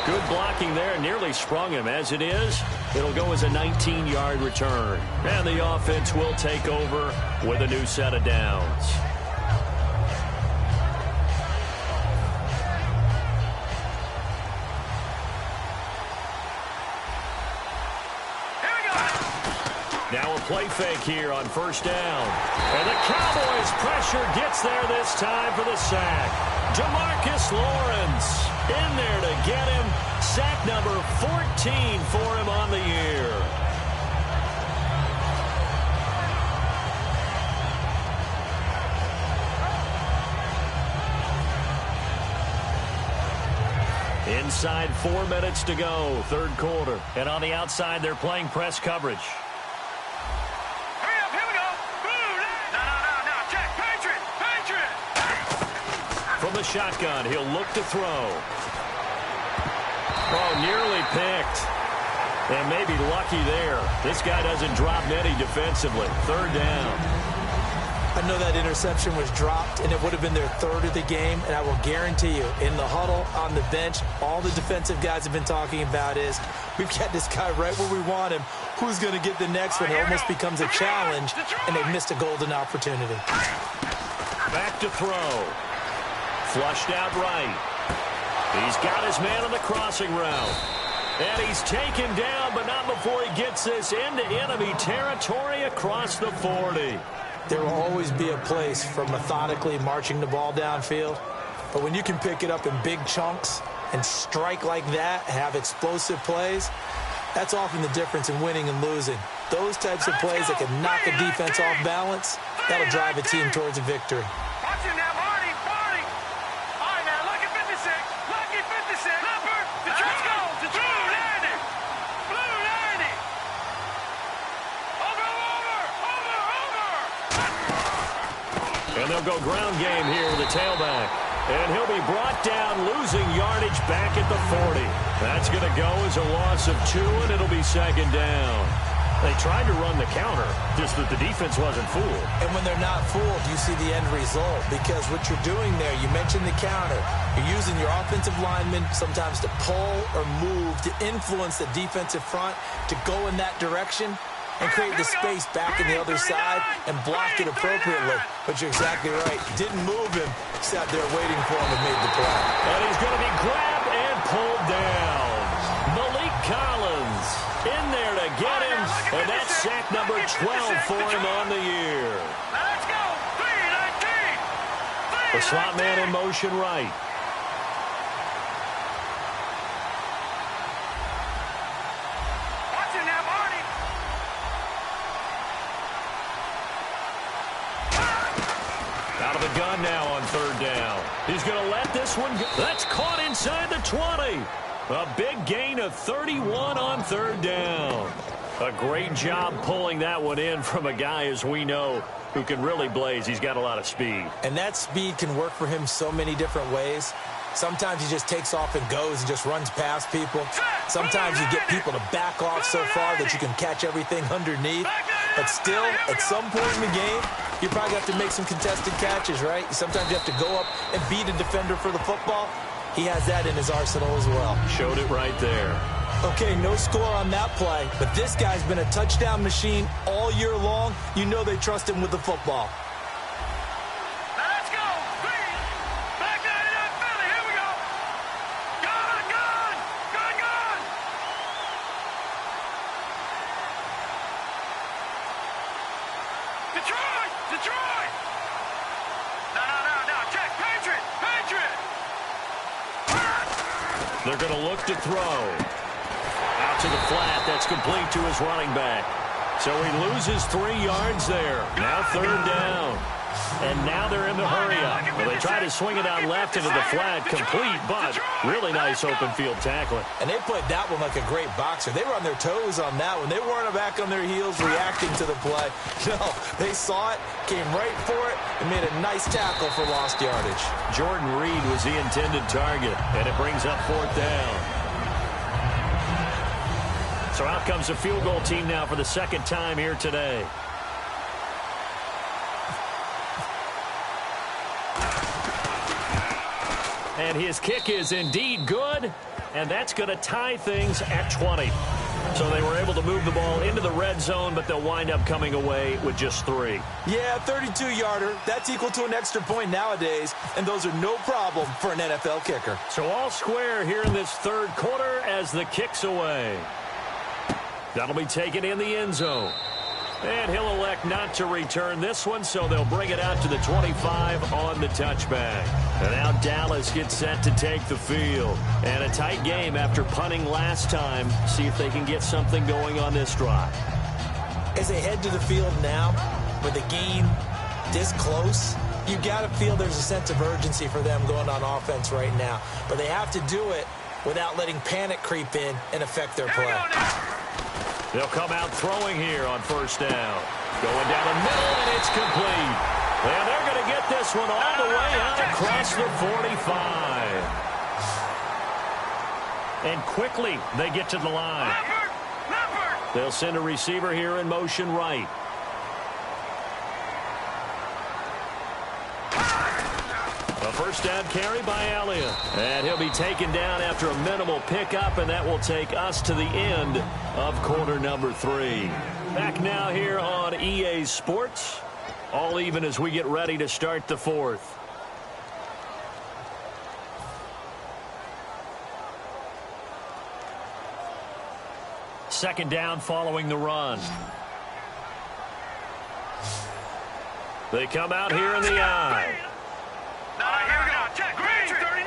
Speaker 4: Good blocking there, nearly sprung him. As it is, it'll go as a 19-yard return. And the offense will take over with a new set of downs. Now a play fake here on first down. And the Cowboys pressure gets there this time for the sack. Demarcus Lawrence in there to get him. Sack number 14 for him on the year. inside 4 minutes to go, third quarter. And on the outside, they're playing press coverage.
Speaker 6: Hurry up, here we go. Blue, no, check. Patriot.
Speaker 4: From the shotgun, he'll look to throw. Oh, nearly picked. And maybe lucky there. This guy doesn't drop many defensively. Third down.
Speaker 5: I know that interception was dropped, and it would have been their third of the game, and I will guarantee you, in the huddle, on the bench, all the defensive guys have been talking about is, we've got this guy right where we want him. Who's going to get the next one? It almost becomes a challenge, and they've missed a golden opportunity.
Speaker 4: Back to throw. Flushed out right. He's got his man on the crossing route. And he's taken down, but not before he gets this into enemy territory across the 40.
Speaker 5: There will always be a place for methodically marching the ball downfield. But when you can pick it up in big chunks and strike like that, have explosive plays, that's often the difference in winning and losing. Those types of plays that can knock a defense off balance, that'll drive a team towards a victory.
Speaker 6: Watch him now, Marty. All right, now, lucky 56. Leopard, the let's go. The Blue 90. Over.
Speaker 4: And they'll go ground game here with the tailback. And he'll be brought down, losing yardage back at the 40. That's going to go as a loss of 2, and it'll be second down. They tried to run the counter, just that the defense wasn't fooled.
Speaker 5: And when they're not fooled, you see the end result. Because what you're doing there, you mentioned the counter. You're using your offensive linemen sometimes to pull or move, to influence the defensive front, to go in that direction and create the space back in the other side and block it appropriately. But you're exactly right. Didn't move him, sat there waiting for him and made the play.
Speaker 4: And he's going to be grabbed and pulled down. Malik Collins in there to get him, and that's sack number 12 for him on the year.
Speaker 6: Let's go. 3-19.
Speaker 4: The slot man in motion right.
Speaker 6: Watch him now, Marty.
Speaker 4: Out of the gun now on third down. He's going to let this one go. That's caught inside the 20. A big gain of 31 on third down. A great job pulling that one in from a guy, as we know, who can really blaze. He's got a lot of speed.
Speaker 5: And that speed can work for him so many different ways. Sometimes he just takes off and goes and just runs past people. Sometimes you get people to back off so far that you can catch everything underneath. But still, at some point in the game, you probably have to make some contested catches, right? Sometimes you have to go up and beat a defender for the football. He has that in his arsenal as well.
Speaker 4: Showed it right there.
Speaker 5: Okay, no score on that play, but this guy's been a touchdown machine all year long. You know they trust him with the football.
Speaker 6: Now let's go. Back 99 Philly. Here we go. Gun. Detroit. No. Check. Patriot.
Speaker 4: They're going to look to throw. Out to the flat. That's complete to his running back. So he loses 3 yards there. Now third down. And now they're in the hurry-up. Well, they try to swing it out left into the flat. Complete, but really nice open field tackling.
Speaker 5: And they played that one like a great boxer. They were on their toes on that one. They weren't back on their heels reacting to the play. No, they saw it, came right for it, and made a nice tackle for lost yardage.
Speaker 4: Jordan Reed was the intended target, and it brings up fourth down. So out comes the field goal team now for the second time here today. And his kick is indeed good, and that's going to tie things at 20. So they were able to move the ball into the red zone, but they'll wind up coming away with just 3.
Speaker 5: Yeah, 32-yarder. That's equal to an extra point nowadays, and those are no problem for an NFL kicker.
Speaker 4: So all square here in this third quarter as the kick's away. That'll be taken in the end zone. And he'll elect not to return this one, so they'll bring it out to the 25 on the touchback. And now Dallas gets set to take the field. And a tight game after punting last time. See if they can get something going on this drive.
Speaker 5: As they head to the field now, with the game this close, you got to feel there's a sense of urgency for them going on offense right now. But they have to do it without letting panic creep in and affect their play.
Speaker 4: They'll come out throwing here on first down. Going down the middle, and it's complete. And they're going to get this one all the way out across the 45. And quickly, they get to the line. They'll send a receiver here in motion right. A first down carry by Elliott. And he'll be taken down after a minimal pickup, and that will take us to the end of quarter number 3. Back now here on EA Sports. All even as we get ready to start the 4th. Second down following the run. They come out here in the eye.
Speaker 6: Here we go. Check. Green, 39.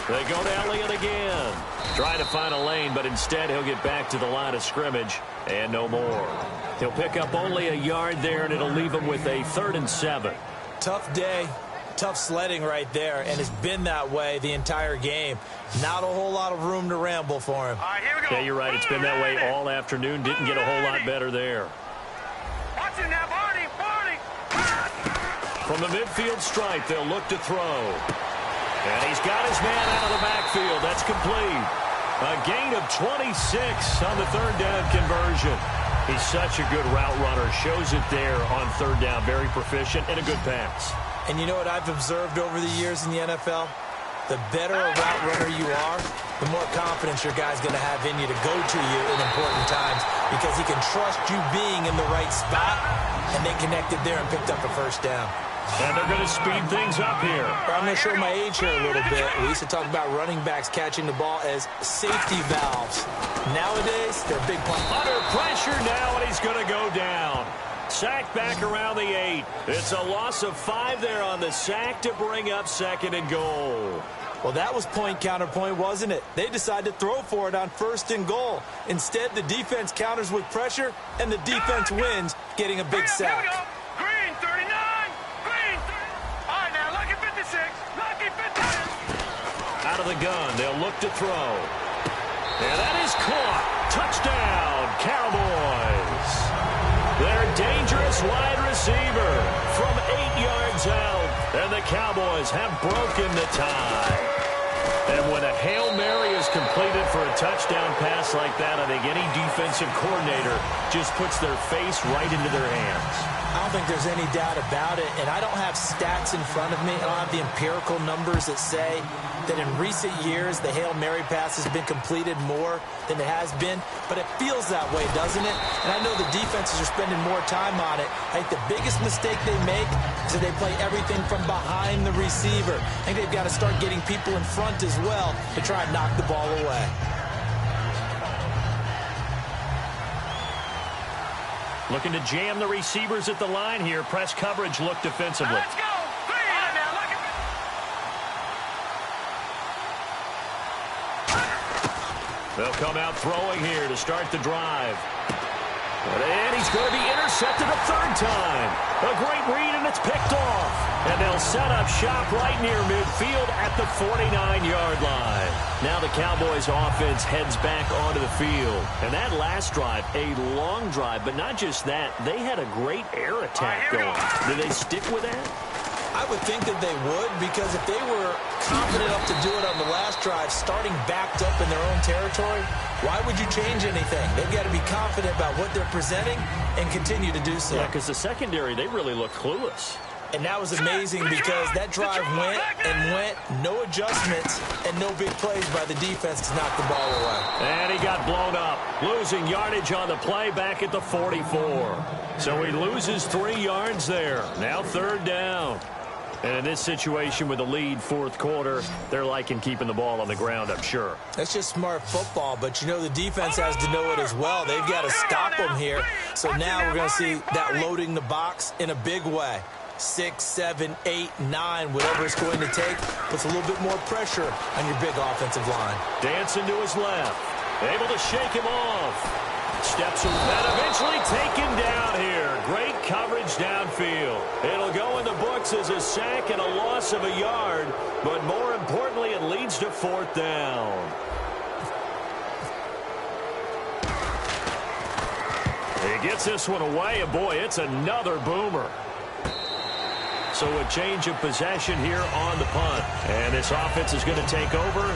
Speaker 4: They go to Elliott again. Trying to find a lane, but instead he'll get back to the line of scrimmage and no more. He'll pick up only a yard there, and it'll leave him with a 3rd and 7.
Speaker 5: Tough day, tough sledding right there, and it's been that way the entire game. Not a whole lot of room to ramble for him.
Speaker 6: All right, here we go.
Speaker 4: Yeah, you're right. It's been that way all afternoon. Didn't get a whole lot better there.
Speaker 6: Watch it now, Barney.
Speaker 4: From the midfield stripe, they'll look to throw. And he's got his man out of the backfield. That's complete. A gain of 26 on the 3rd down conversion. He's such a good route runner. Shows it there on 3rd down. Very proficient and a good pass.
Speaker 5: And you know what I've observed over the years in the NFL? The better a route runner you are, the more confidence your guy's going to have in you to go to you in important times because he can trust you being in the right spot, and they connected there and picked up a first down.
Speaker 4: And they're going to speed things up here.
Speaker 5: I'm going to show my age here a little bit. We used to talk about running backs catching the ball as safety valves. Nowadays, they're big play.
Speaker 4: Under pressure now, and he's going to go down. Sack back around the 8. It's a loss of 5 there on the sack to bring up 2nd and goal.
Speaker 5: Well, that was point counterpoint, wasn't it? They decided to throw for it on 1st and goal. Instead, the defense counters with pressure, and the defense wins, getting a big sack.
Speaker 6: Green, 39. Green, 30. All right, now, lucky 56. Lucky 56.
Speaker 4: Out of the gun, they'll look to throw. And that is caught. Touchdown, Cowboys. Their dangerous wide receiver from 8 yards out. And the Cowboys have broken the tie. And when a Hail Mary is completed for a touchdown pass like that, I think any defensive coordinator just puts their face right into their hands.
Speaker 5: I don't think there's any doubt about it, and I don't have stats in front of me. I don't have the empirical numbers that say that in recent years the Hail Mary pass has been completed more than it has been, but it feels that way, doesn't it? And I know the defenses are spending more time on it. I think the biggest mistake they make is that they play everything from behind the receiver. I think they've got to start getting people in front as well to try and knock the ball away.
Speaker 4: Looking to jam the receivers at the line here. Press coverage look defensively.
Speaker 6: Let's go. Green, now, lucky.
Speaker 4: They'll come out throwing here to start the drive. And he's going to be intercepted a 3rd time. A great read, and it's picked off. And they'll set up shop right near midfield at the 49-yard line. Now the Cowboys offense heads back onto the field. And that last drive, a long drive, but not just that. They had a great air attack going. Did they stick with that?
Speaker 5: I would think that they would, because if they were confident enough to do it on the last drive, starting backed up in their own territory, why would you change anything? They've got to be confident about what they're presenting and continue to do so.
Speaker 4: Yeah, because the secondary, they really look clueless.
Speaker 5: And that was amazing because that drive went and went, no adjustments, and no big plays by the defense to knock the ball away.
Speaker 4: And he got blown up, losing yardage on the play back at the 44. So he loses 3 yards there. Now 3rd down. And in this situation with the lead 4th quarter, they're liking keeping the ball on the ground, I'm sure.
Speaker 5: That's just smart football, but you know the defense has to know it as well. They've got to stop them here. So now we're going to see that loading the box in a big way. 6, 7, 8, 9, whatever it's going to take, puts a little bit more pressure on your big offensive line.
Speaker 4: Dancing to his left, able to shake him off. Steps and eventually taken down here. Great coverage downfield. It'll go in the books forces a sack and a loss of a yard, but more importantly, it leads to 4th down. He gets this one away, and boy, it's another boomer. So a change of possession here on the punt. And this offense is going to take over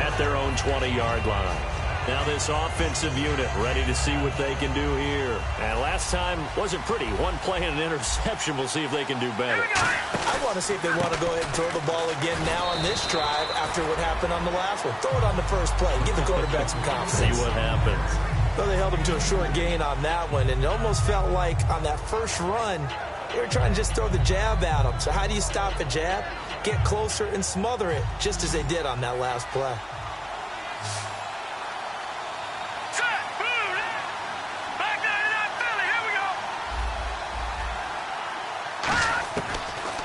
Speaker 4: at their own 20-yard line. Now this offensive unit ready to see what they can do here. And last time wasn't pretty. One play and an interception. We'll see if they can do better.
Speaker 5: I want to see if they want to go ahead and throw the ball again now on this drive after what happened on the last one. Throw it on the first play. Give the quarterback some confidence.
Speaker 4: See what happens.
Speaker 5: Well, they held him to a short gain on that one, and it almost felt like on that first run, they were trying to just throw the jab at him. So how do you stop a jab? Get closer and smother it, just as they did on that last play.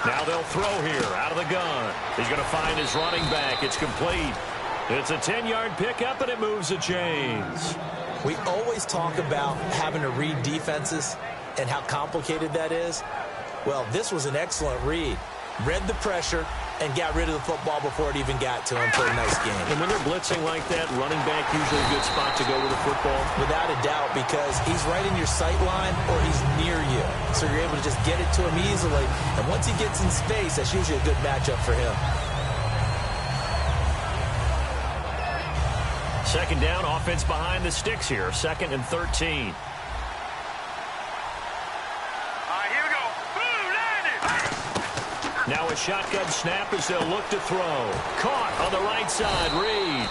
Speaker 4: Now they'll throw here out of the gun. He's going to find his running back. It's complete. It's a 10-yard pickup, and it moves the chains.
Speaker 5: We always talk about having to read defenses and how complicated that is. Well, this was an excellent read. Read the pressure and got rid of the football before it even got to him for a nice game.
Speaker 4: And when they're blitzing like that, running back usually a good spot to go with the football?
Speaker 5: Without a doubt, because he's right in your sight line or he's near you. So you're able to just get it to him easily. And once he gets in space, that's usually a good matchup for him.
Speaker 4: Second down, offense behind the sticks here. 2nd and 13. Now a shotgun snap as they'll look to throw. Caught on the right side, Reed.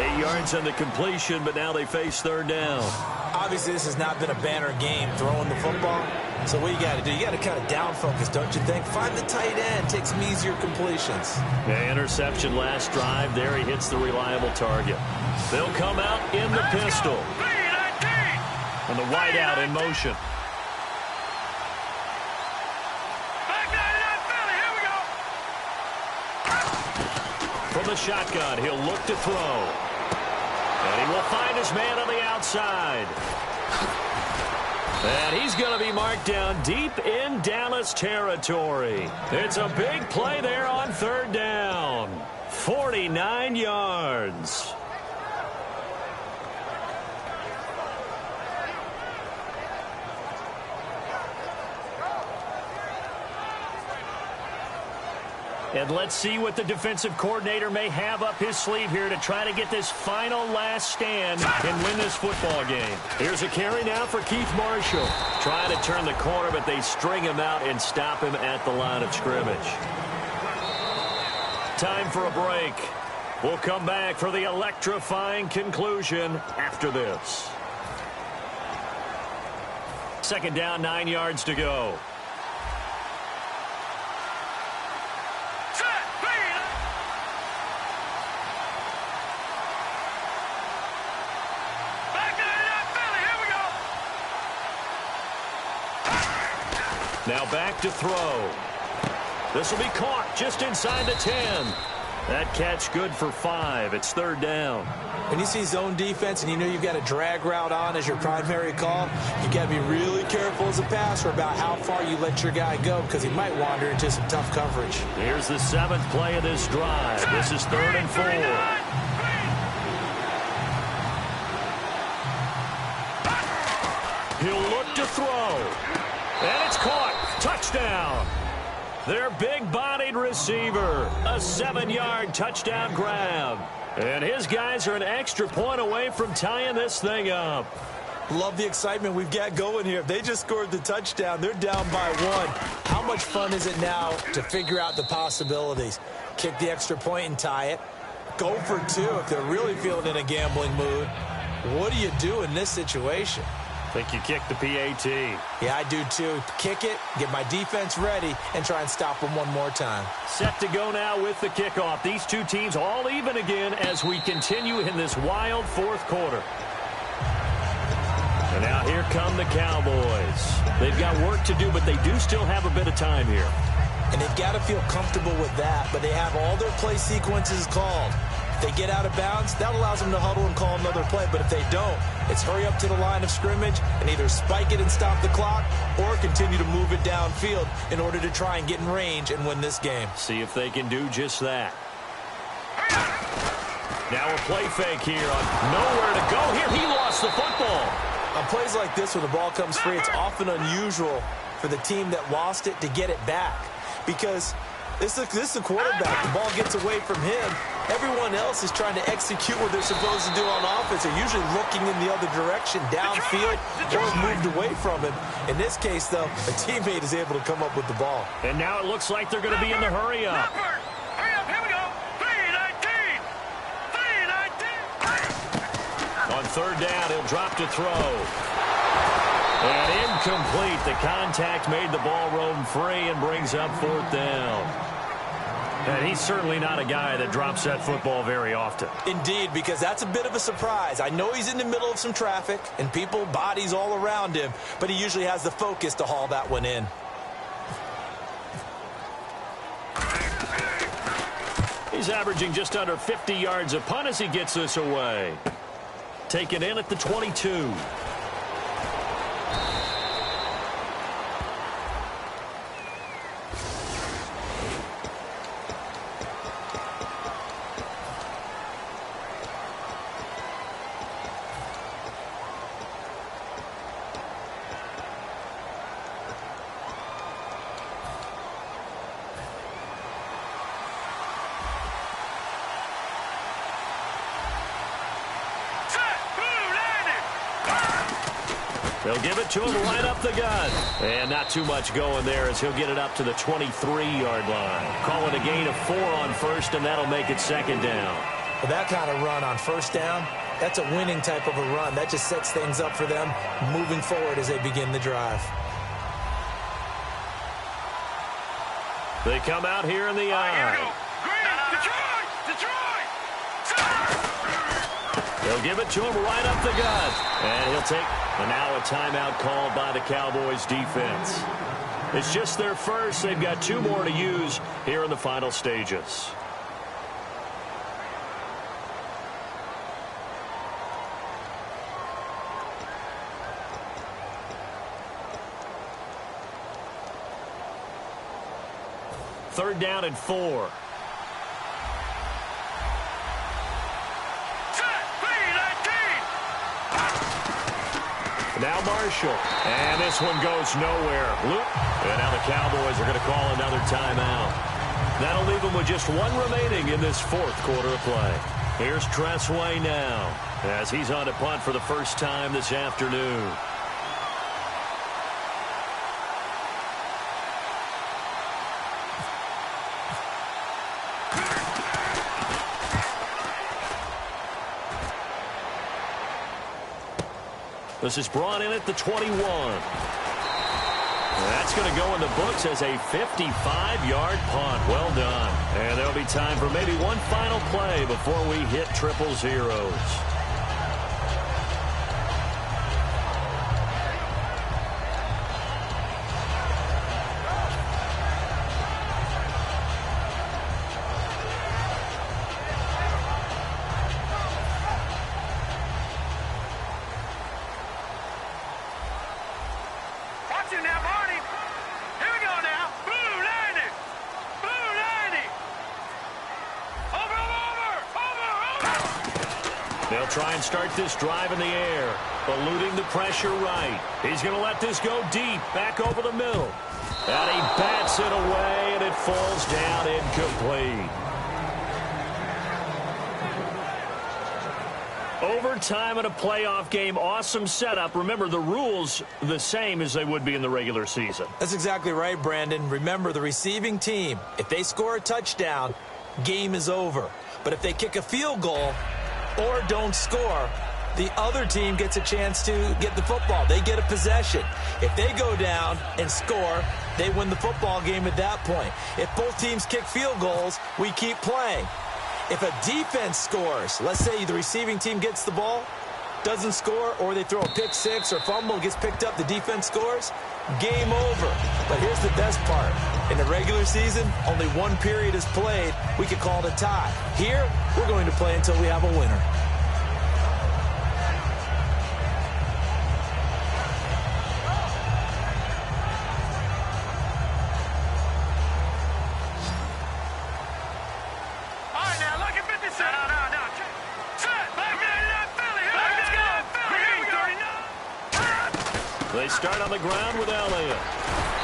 Speaker 4: 8 yards on the completion, but now they face 3rd down.
Speaker 5: Obviously, this has not been a banner game throwing the football. So what you got to do, you got to kind of down focus, don't you think? Find the tight end, take some easier completions.
Speaker 4: Yeah, interception last drive. There he hits the reliable target. They'll come out in the pistol. And the wideout in motion. From the shotgun, he'll look to throw. And he will find his man on the outside. And he's going to be marked down deep in Dallas territory. It's a big play there on 3rd down. 49 yards. And let's see what the defensive coordinator may have up his sleeve here to try to get this final last stand and win this football game. Here's a carry now for Keith Marshall. Trying to turn the corner, but they string him out and stop him at the line of scrimmage. Time for a break. We'll come back for the electrifying conclusion after this. 2nd down, 9 yards to go. Now back to throw. This will be caught just inside the 10. That catch good for 5. It's 3rd down.
Speaker 5: When you see zone defense and you know you've got a drag route on as your primary call, you got to be really careful as a passer about how far you let your guy go because he might wander into some tough coverage.
Speaker 4: Here's the 7th play of this drive. This is 3rd and 4. He'll look to throw. And it's caught. Touchdown. Their big-bodied receiver. A 7-yard touchdown grab. And his guys are an extra point away from tying this thing up.
Speaker 5: Love the excitement we've got going here. They just scored the touchdown. They're down by 1. How much fun is it now to figure out the possibilities? Kick the extra point and tie it. Go for 2 if they're really feeling in a gambling mood. What do you do in this situation?
Speaker 4: I think you kick the PAT.
Speaker 5: Yeah, I do too. Kick it, get my defense ready, and try and stop them one more time.
Speaker 4: Set to go now with the kickoff. These two teams all even again as we continue in this wild 4th quarter. And now here come the Cowboys. They've got work to do, but they do still have a bit of time here.
Speaker 5: And they've got to feel comfortable with that, but they have all their play sequences called. If they get out of bounds, that allows them to huddle and call another play. But if they don't, it's hurry up to the line of scrimmage and either spike it and stop the clock or continue to move it downfield in order to try and get in range and win this game.
Speaker 4: See if they can do just that. Now a play fake here on nowhere to go. Here, he lost the football.
Speaker 5: On plays like this, when the ball comes free, it's often unusual for the team that lost it to get it back. Because this is a quarterback. The ball gets away from him. Everyone else is trying to execute what they're supposed to do on offense. They're usually looking in the other direction, downfield, or moved away from him. In this case, though, a teammate is able to come up with the ball.
Speaker 4: And now it looks like they're going to be in the hurry-up.
Speaker 6: Hurry up, here we go. 3-19. 3-19.
Speaker 4: On third down, he'll drop to throw. And incomplete. The contact made the ball roam free and brings up fourth down. And he's certainly not a guy that drops that football very often.
Speaker 5: Indeed, because that's a bit of a surprise. I know he's in the middle of some traffic and people, bodies all around him, but he usually has the focus to haul that one in.
Speaker 4: He's averaging just under 50 yards a punt as he gets this away. Taken in at the 22. They'll give it to him right up the gut. And not too much going there as he'll get it up to the 23-yard line. Call it a gain of 4 on first, and that'll make it second down.
Speaker 5: Well, that kind of run on first down, that's a winning type of a run. That just sets things up for them moving forward as they begin the drive.
Speaker 4: They come out here in the eye. They'll give it to him right up the gut. And he'll take, and now a timeout called by the Cowboys defense. It's just their first. They've got 2 more to use here in the final stages. Third down and 4. Now Marshall. And this one goes nowhere. And now the Cowboys are going to call another timeout. That'll leave them with just 1 remaining in this 4th quarter of play. Here's Tressway now as he's on a punt for the first time this afternoon. This is brought in at the 21. That's going to go in the books as a 55-yard punt. Well done. And there'll be time for maybe one final play before we hit triple zeros. They'll try and start this drive in the air, eluding the pressure right. He's going to let this go deep, back over the middle. And he bats it away, and it falls down incomplete. Overtime in a playoff game, awesome setup. Remember, the rules the same as they would be in the regular season.
Speaker 5: That's exactly right, Brandon. Remember, the receiving team, if they score a touchdown, game is over. But if they kick a field goal or don't score, the other team gets a chance to get the football. They get a possession. If they go down and score, they win the football game at that point. If both teams kick field goals, we keep playing. If a defense scores, let's say the receiving team gets the ball, doesn't score, or they throw a pick six or fumble, gets picked up, the defense scores, game over. But here's the best part. In the regular season, only one period is played. We could call it a tie. Here, we're going to play until we have a winner.
Speaker 4: They start on the ground with Elliott.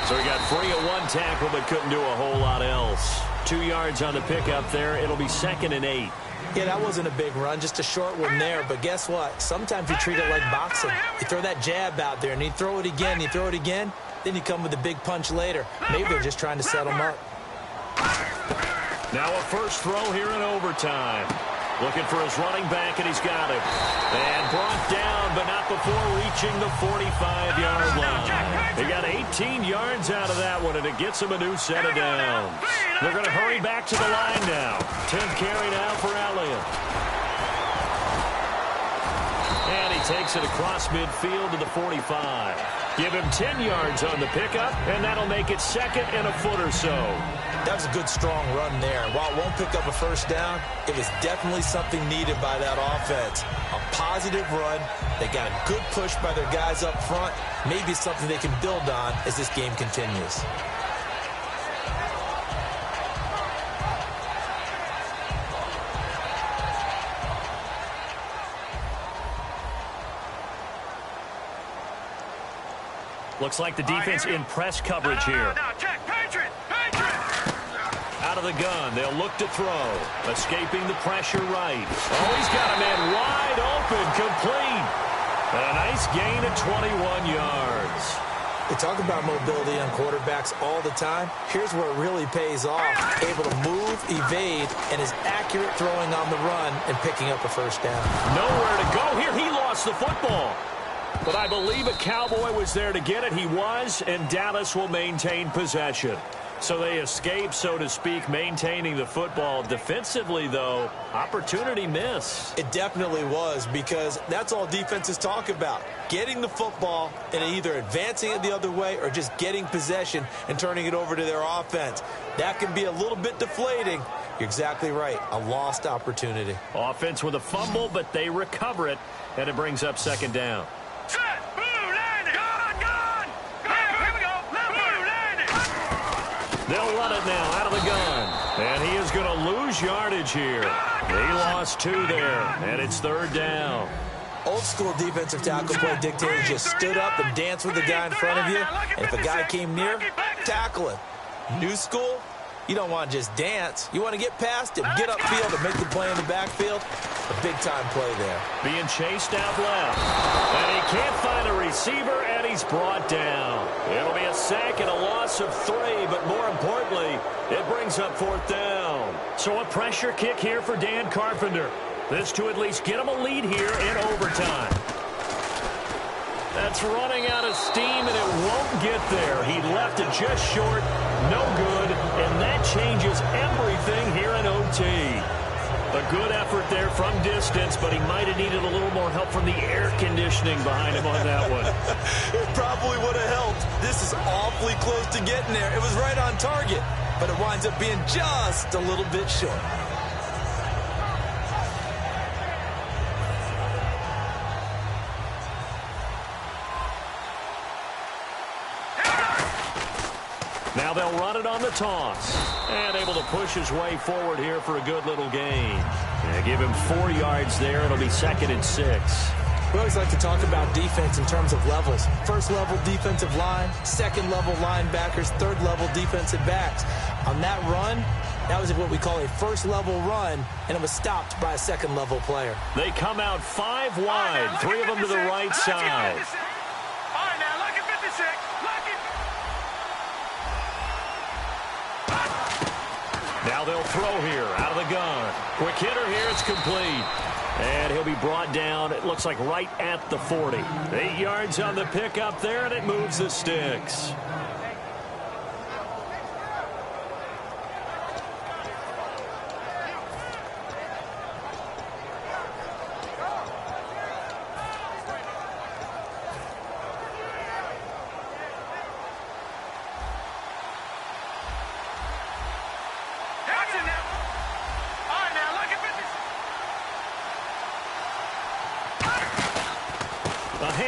Speaker 4: So he got free of one tackle but couldn't do a whole lot else. 2 yards on the pickup there. It'll be 2nd and 8.
Speaker 5: Yeah, that wasn't a big run, just a short one there. But guess what? Sometimes you treat it like boxing. You throw that jab out there, and you throw it again, you throw it again, then you come with a big punch later. Maybe they're just trying to set them up.
Speaker 4: Now a first throw here in overtime. Looking for his running back, and he's got it. And brought down, but not before reaching the 45-yard line. He got 18 yards out of that one, and it gets him a new set of downs. They're going to hurry back to the line now. 10th carry now for Elliott. And he takes it across midfield to the 45. Give him 10 yards on the pickup, and that'll make it 2nd and a foot or so.
Speaker 5: That was a good, strong run there. While it won't pick up a first down, it was definitely something needed by that offense. A positive run. They got a good push by their guys up front. Maybe something they can build on as this game continues.
Speaker 4: Looks like the defense in press coverage here. Out of the gun, they'll look to throw. Escaping the pressure right. Oh, he's got a man wide open, complete. A nice gain of 21 yards.
Speaker 5: They talk about mobility on quarterbacks all the time. Here's where it really pays off. Able to move, evade, and is accurate throwing on the run and picking up a first down.
Speaker 4: Nowhere to go here. He lost the football. But I believe a Cowboy was there to get it. He was, and Dallas will maintain possession. So they escape, so to speak, maintaining the football. Defensively, though, opportunity miss.
Speaker 5: It definitely was, because that's all defenses talk about. Getting the football and either advancing it the other way or just getting possession and turning it over to their offense. That can be a little bit deflating. You're exactly right. A lost opportunity.
Speaker 4: Offense with a fumble, but they recover it, and it brings up 2nd down. They'll run it now out of the gun. And he is going to lose yardage here. He lost 2 there, and it's 3rd down.
Speaker 5: Old school defensive tackle play dictated just stood up and danced with the guy in front of you. And if a guy came near, tackle him. New school, you don't want to just dance. You want to get past him, get upfield, and make the play in the backfield. A big-time play there.
Speaker 4: Being chased out left. And he can't find a receiver, and he's brought down. It'll be a sack and a loss of 3, but more importantly, it brings up 4th down. So a pressure kick here for Dan Carpenter. This to at least get him a lead here in overtime. That's running out of steam, and it won't get there. He left it just short, no good, and that changes everything here in OT. A good effort there from distance, but he might have needed a little more help from the air conditioning behind him on that one.
Speaker 5: It probably would have helped. This is awfully close to getting there. It was right on target, but it winds up being just a little bit short.
Speaker 4: Now they'll run it on the toss. And able to push his way forward here for a good little gain. And give him 4 yards there. It'll be 2nd and 6.
Speaker 5: We always like to talk about defense in terms of levels. First level defensive line, second level linebackers, third level defensive backs. On that run, that was what we call a first level run, and it was stopped by a second level player.
Speaker 4: They come out 5 wide, 3 of them to the right side. Now they'll throw here out of the gun. Quick hitter here, it's complete. And he'll be brought down, it looks like right at the 40. 8 yards on the pickup there, and it moves the sticks.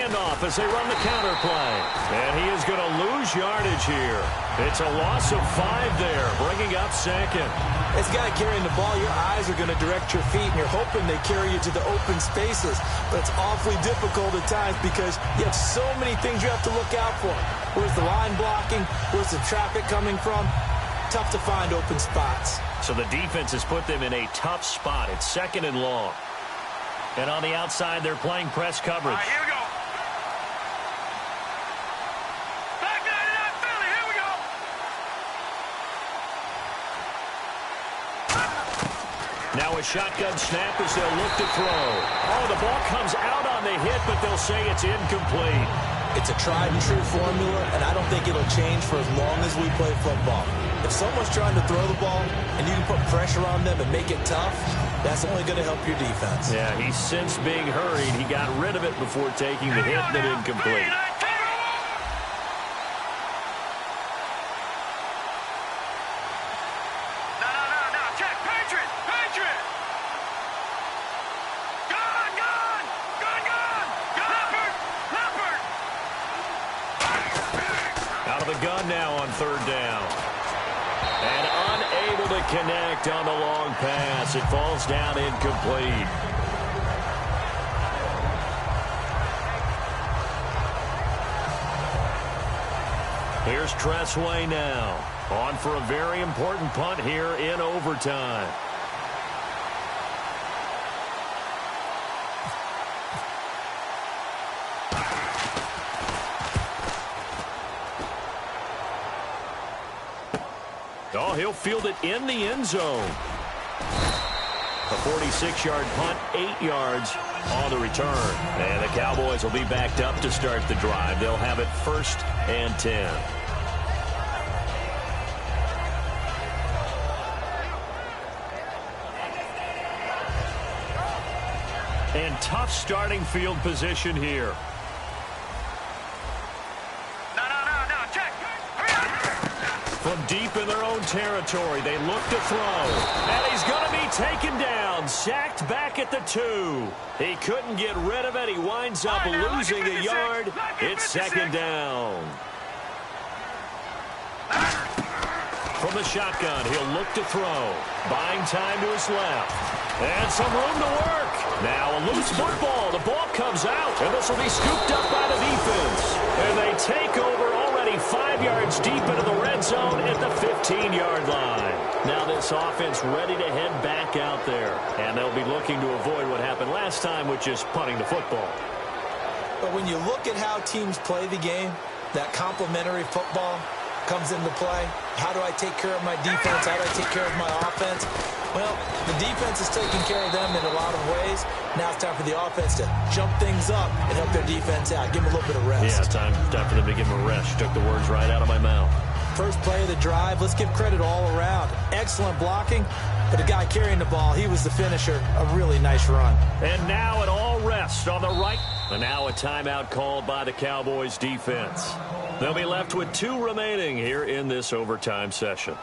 Speaker 4: handoff as they run the counter play. And he is going to lose yardage here. It's a loss of 5 there, bringing up second.
Speaker 5: This guy carrying the ball, your eyes are going to direct your feet, and you're hoping they carry you to the open spaces. But it's awfully difficult at times because you have so many things you have to look out for. Where's the line blocking? Where's the traffic coming from? Tough to find open spots.
Speaker 4: So the defense has put them in a tough spot. It's 2nd and long. And on the outside, they're playing press coverage.
Speaker 6: All right, here we go. Back 99 Philly, here we go.
Speaker 4: Now a shotgun snap as they'll look to throw. Oh, the ball comes out on the hit, but they'll say it's incomplete.
Speaker 5: It's a tried-and-true formula, and I don't think it'll change for as long as we play football. If someone's trying to throw the ball and you can put pressure on them and make it tough, that's only going to help your defense.
Speaker 4: Yeah, he's since being hurried. He got rid of it before taking the hit, but incomplete.
Speaker 6: No, check. Patriot. Gone. Leopard.
Speaker 4: Out of the gun now on 3rd down. And unable to connect on the long pass. It falls down incomplete. Here's Tressway now. On for a very important punt here in overtime. Oh, he'll field it in the end zone. A 46-yard punt, 8 yards on the return. And the Cowboys will be backed up to start the drive. They'll have it 1st and 10. And tough starting field position here. From deep in their own territory, they look to throw. And he's going to be taken down, sacked back at the 2. He couldn't get rid of it. He winds up losing a yard. It's 2nd down. From the shotgun, he'll look to throw. Buying time to his left. And some room to work. Now a loose football. The ball comes out. And this will be scooped up by the defense. And they take over already 5 yards deep into the red zone at the 15-yard line. Now this offense ready to head back out there. And they'll be looking to avoid what happened last time, which is punting the football.
Speaker 5: But when you look at how teams play the game, that complementary football comes into play. How do I take care of my defense? How do I take care of my offense? Well, the defense is taking care of them in a lot of ways. Now it's time for the offense to jump things up and help their defense out. Give them a little bit of rest.
Speaker 4: Yeah, time for them to give them a rest. You took the words right out of my mouth.
Speaker 5: First play of the drive, let's give credit all around. Excellent blocking, but the guy carrying the ball, he was the finisher. A really nice run.
Speaker 4: And now it all rests on the right. And now a timeout called by the Cowboys defense. They'll be left with 2 remaining here in this overtime session.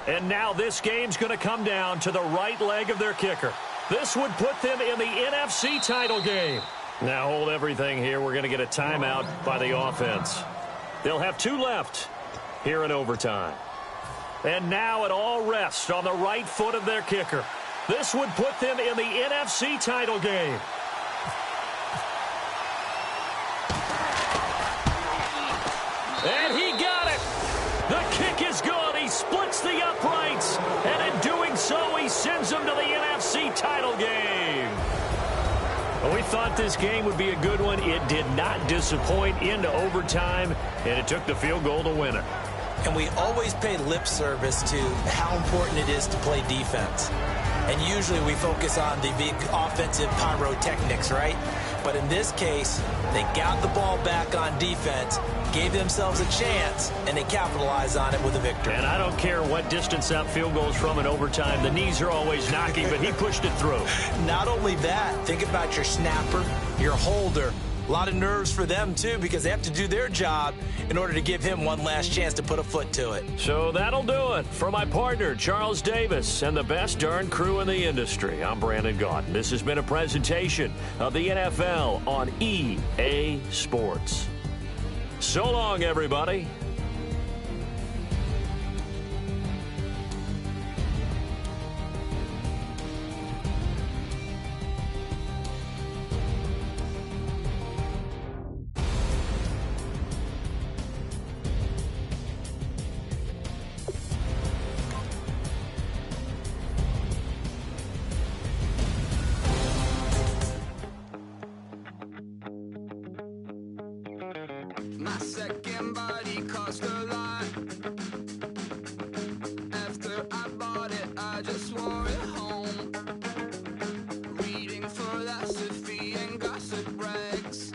Speaker 4: And now this game's going to come down to the right leg of their kicker. This would put them in the NFC title game. Now hold everything here. We're going to get a timeout by the offense. They'll have 2 left here in overtime. And now it all rests on the right foot of their kicker. This would put them in the NFC title game. And he got it. The kick is good. He splits the uprights. And in doing so, he sends them to the NFC title game. Well, we thought this game would be a good one. It did not disappoint into overtime, and it took the field goal to win it.
Speaker 5: And we always pay lip service to how important it is to play defense. And usually we focus on the big offensive pyrotechnics, right? But in this case, they got the ball back on defense, gave themselves a chance, and they capitalized on it with a victory.
Speaker 4: And I don't care what distance that field goes from in overtime. The knees are always knocking, but he pushed it through.
Speaker 5: Not only that, think about your snapper, your holder, A lot of nerves for them, too, because they have to do their job in order to give him one last chance to put a foot to it.
Speaker 4: So that'll do it. For my partner, Charles Davis, and the best darn crew in the industry, I'm Brandon Gaudin. This has been a presentation of the NFL on EA Sports. So long, everybody.
Speaker 1: My second body cost a lot. After I bought it, I just wore it home. Reading philosophy and gossip rags.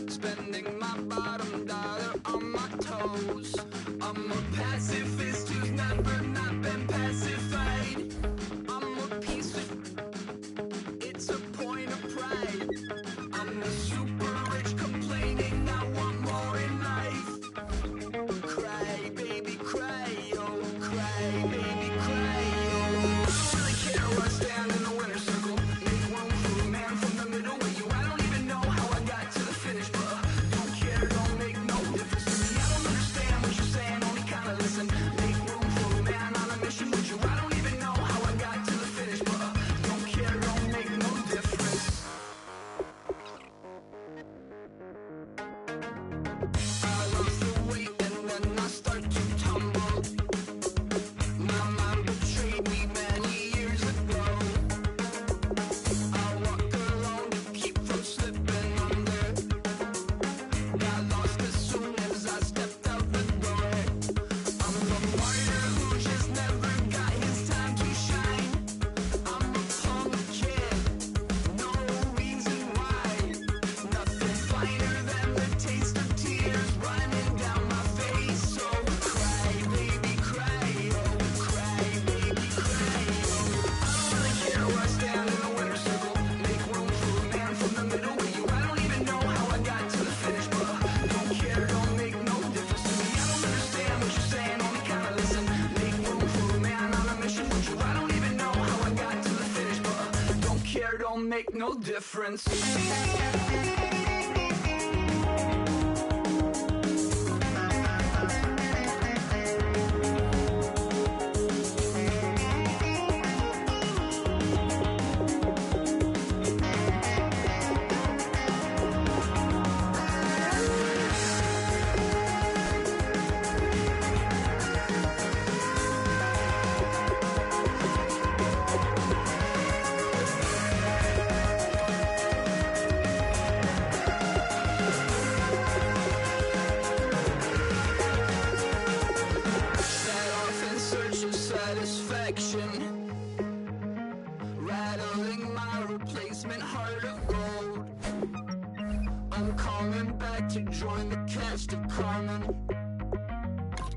Speaker 1: Spending my bottom dollar on my toes. I'm a pacifist who's never not been pacified. I'm a piece of... It's a point of pride. I'm the super rich complaining I want more in life. Cry, baby, cry, oh, cry, baby, cry, oh. I don't really care where I stand in the winner's circle. Make room for a man from the middle with you. I don't even know how I got to the finish, but don't care, don't make no difference to me. I don't understand what you're saying, only kinda listen. Make room for a man on a mission with you. I don't even know how I got to the finish, but don't care, don't make no difference. I lost the weight and then I start to tumble. My mind betrayed me many years ago. I walk alone to keep from slipping under. Got lost as soon as I stepped out the door. I'm the martyr who just never got his time to shine. I'm a punk kid, no reason why. Nothing finer than the taste of tears running down my face. So cry, baby, cry, oh, cry, baby, cry, oh. I don't really care where I stand in the winner's circle. Make room for a man from the middle with you. I don't even know how I got to the finish, but don't care, don't make no difference to me. I don't understand what you're saying, only kinda listen. Make room for a man on a mission with you. I don't even know how I got to the finish, but don't care, don't make no difference. Set off in search of satisfaction, rattling my replacement heart of gold. I'm coming back to join the cast of Carmen.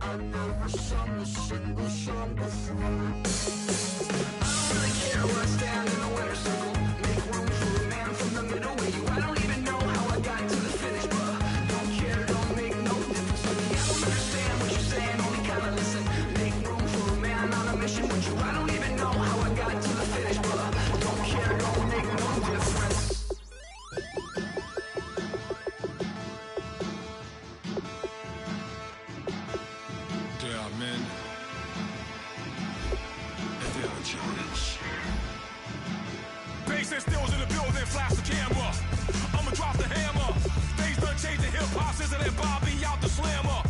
Speaker 1: I never sung a single song before. I don't really care where I stand in the winner's circle. Make room for a man from the middle with you. I don't even know how I got to the finish, but don't care, don't make no difference to me. I don't understand what you're saying, only kinda listen. Make room for a man on a mission with you. I don't even know how I got to the finish, but don't care, don't make no difference.
Speaker 8: Yeah, man. If they don't change. Bass and stills in the building, flash the camera. I'ma drop the hammer. Things done changed the hip hop, scissor and Bobby out the slammer.